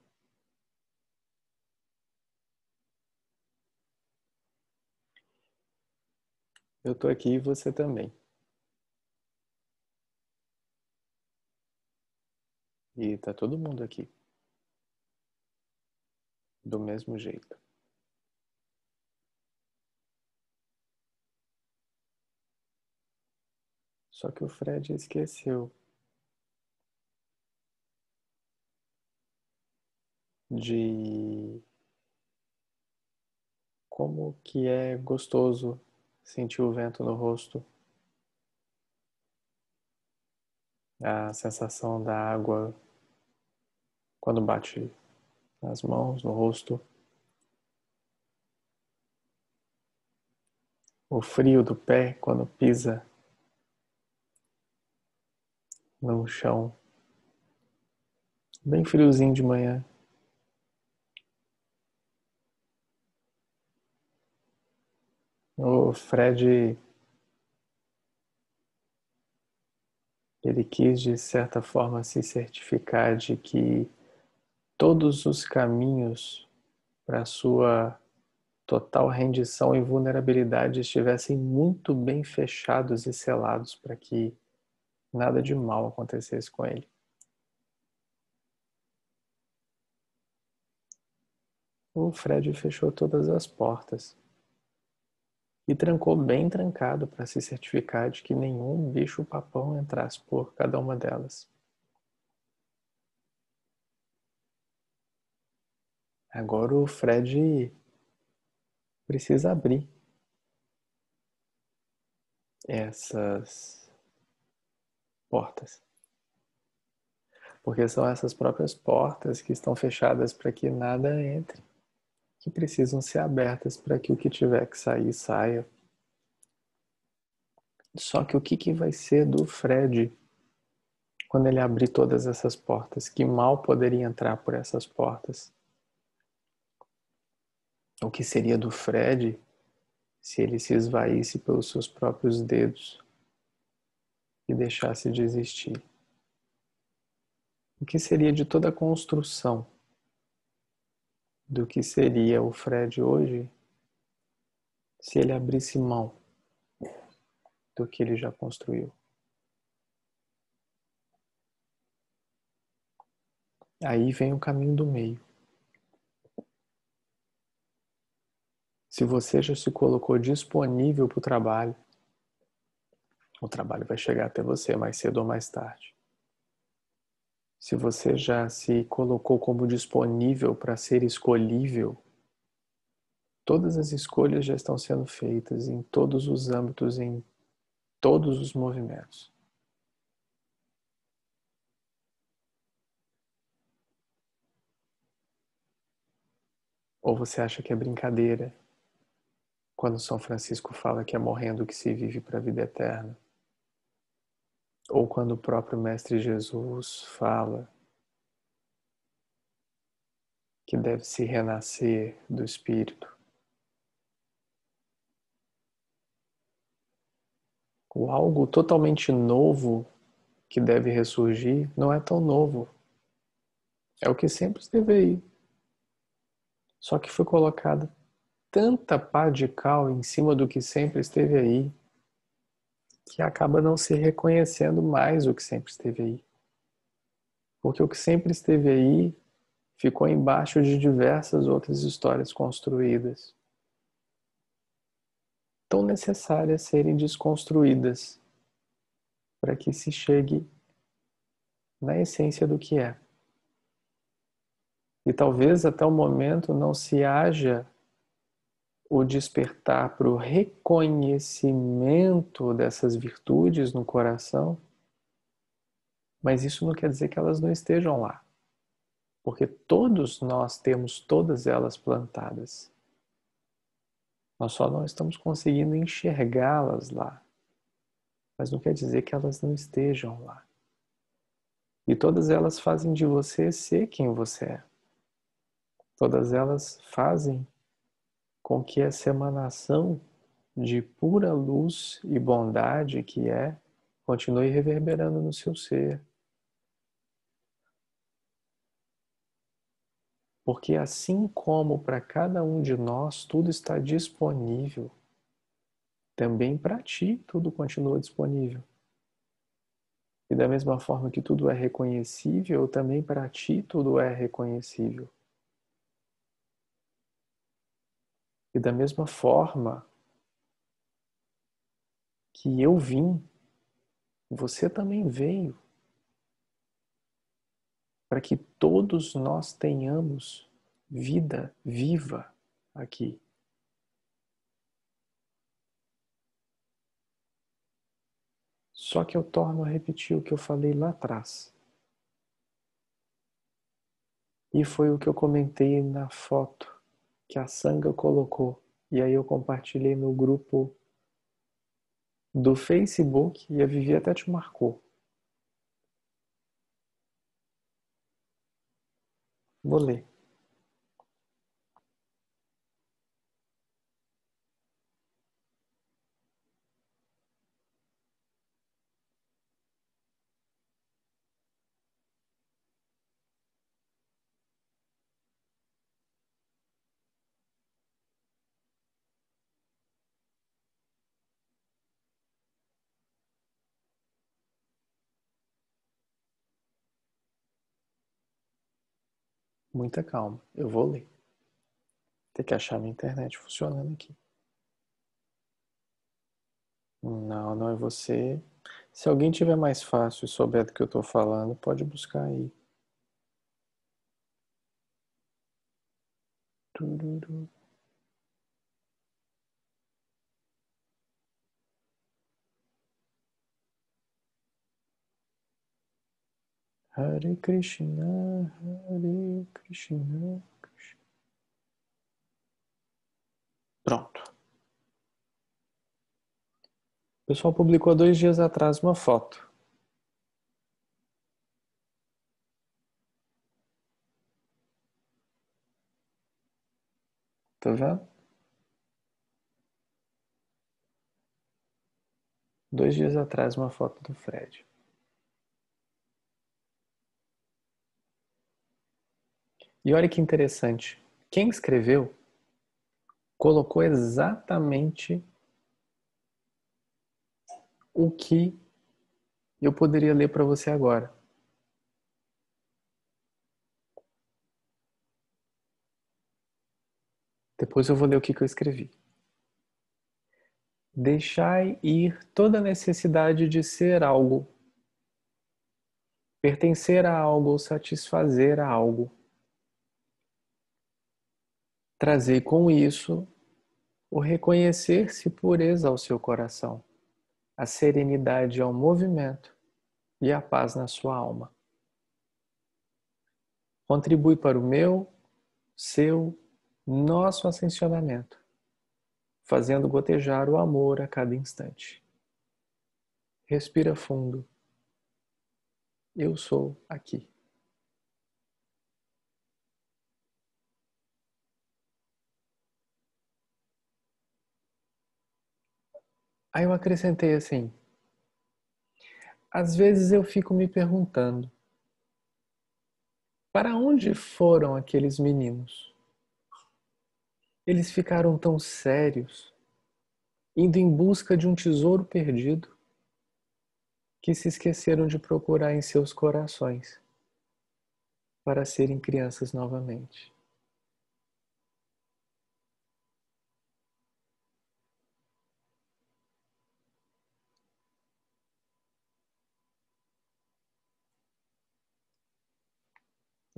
eu tô aqui e você também. E tá todo mundo aqui, do mesmo jeito. Só que o Fred esqueceu de como que é gostoso sentir o vento no rosto. a sensação da água quando bate nas mãos, no rosto, o frio do pé quando pisa no chão, bem friozinho de manhã. O Fred, ele quis de certa forma se certificar de que todos os caminhos para a sua total rendição e vulnerabilidade estivessem muito bem fechados e selados para que nada de mal acontecesse com ele. O Fred fechou todas as portas e trancou bem trancado para se certificar de que nenhum bicho-papão entrasse por cada uma delas. Agora o Fred precisa abrir essas portas. Porque são essas próprias portas que estão fechadas para que nada entre, que precisam ser abertas para que o que tiver que sair, saia. Só que o que vai ser do Fred quando ele abrir todas essas portas? Que mal poderia entrar por essas portas? O que seria do Fred se ele se esvaísse pelos seus próprios dedos e deixasse de existir? O que seria de toda a construção do que seria o Fred hoje se ele abrisse mão do que ele já construiu? Aí vem o caminho do meio. Se você já se colocou disponível para o trabalho vai chegar até você mais cedo ou mais tarde. Se você já se colocou como disponível para ser escolhível, todas as escolhas já estão sendo feitas em todos os âmbitos, em todos os movimentos. Ou você acha que é brincadeira quando São Francisco fala que é morrendo que se vive para a vida eterna? Ou quando o próprio Mestre Jesus fala que deve se renascer do Espírito? O algo totalmente novo que deve ressurgir não é tão novo. É o que sempre esteve aí. Só que foi colocada tanta pá de cal em cima do que sempre esteve aí, que acaba não se reconhecendo mais o que sempre esteve aí. Porque o que sempre esteve aí ficou embaixo de diversas outras histórias construídas, tão necessárias serem desconstruídas para que se chegue na essência do que é. E talvez até o momento não se haja o despertar para o reconhecimento dessas virtudes no coração, mas isso não quer dizer que elas não estejam lá, porque todos nós temos todas elas plantadas. Nós só não estamos conseguindo enxergá-las lá, mas não quer dizer que elas não estejam lá. E todas elas fazem de você ser quem você é. Todas elas fazem com que essa emanação de pura luz e bondade que é, continue reverberando no seu ser. Porque assim como para cada um de nós tudo está disponível, também para ti tudo continua disponível. E da mesma forma que tudo é reconhecível, também para ti tudo é reconhecível. E da mesma forma que eu vim, você também veio. Para que todos nós tenhamos vida viva aqui. Só que eu torno a repetir o que eu falei lá atrás. E foi o que eu comentei na foto que a Sanga colocou. E aí eu compartilhei no grupo do Facebook e a Vivi até te marcou. Vou ler. Muita calma, eu vou ler. Tem que achar minha internet funcionando aqui. Não, não é você. Se alguém tiver mais fácil e souber do que eu estou falando, pode buscar aí. Tururu. Hare Krishna, Hare Krishna, Krishna. Pronto. O pessoal publicou 2 dias atrás uma foto. Tá vendo? 2 dias atrás uma foto do Fred. E olha que interessante. Quem escreveu colocou exatamente o que eu poderia ler para você agora. Depois eu vou ler o que eu escrevi. Deixai ir toda necessidade de ser algo, pertencer a algo ou satisfazer a algo. Trazei com isso o reconhecer-se pureza ao seu coração, a serenidade ao movimento e a paz na sua alma. Contribui para o meu, seu, nosso ascensionamento, fazendo gotejar o amor a cada instante. Respira fundo. Eu sou aqui. Aí eu acrescentei assim: às vezes eu fico me perguntando, para onde foram aqueles meninos? Eles ficaram tão sérios, indo em busca de um tesouro perdido, que se esqueceram de procurar em seus corações para serem crianças novamente.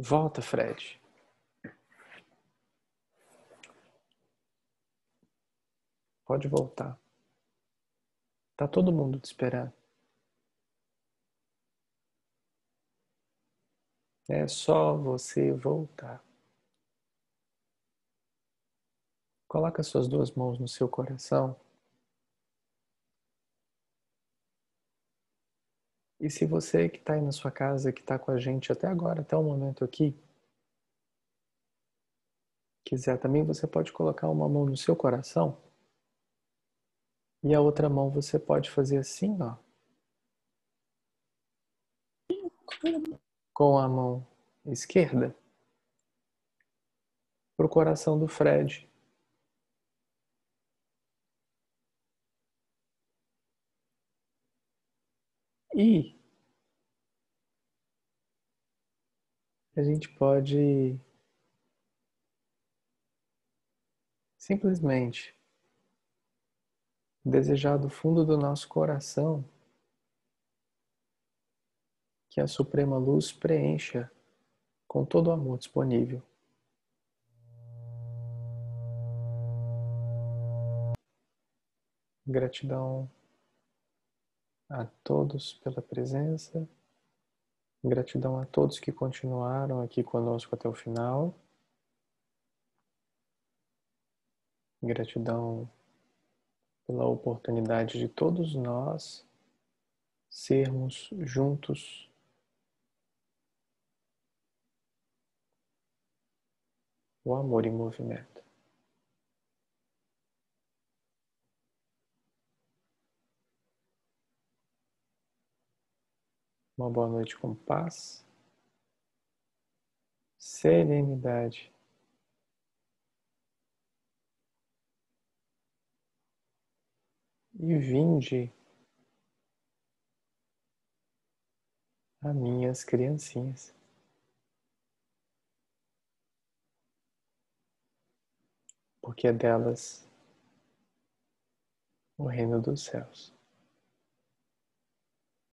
Volta, Fred. Pode voltar. Tá todo mundo te esperando. É só você voltar. Coloca suas 2 mãos no seu coração. E se você que está aí na sua casa, que está com a gente até agora, até o momento aqui, quiser também, você pode colocar uma mão no seu coração e a outra mão você pode fazer assim, ó. Com a mão esquerda para o coração do Fred. E a gente pode simplesmente desejar do fundo do nosso coração que a Suprema Luz preencha com todo o amor disponível. Gratidão. a todos pela presença. Gratidão a todos que continuaram aqui conosco até o final. Gratidão pela oportunidade de todos nós sermos juntos o amor em movimento. Uma boa noite com paz, serenidade e vinde a minhas criancinhas, porque é delas o reino dos céus.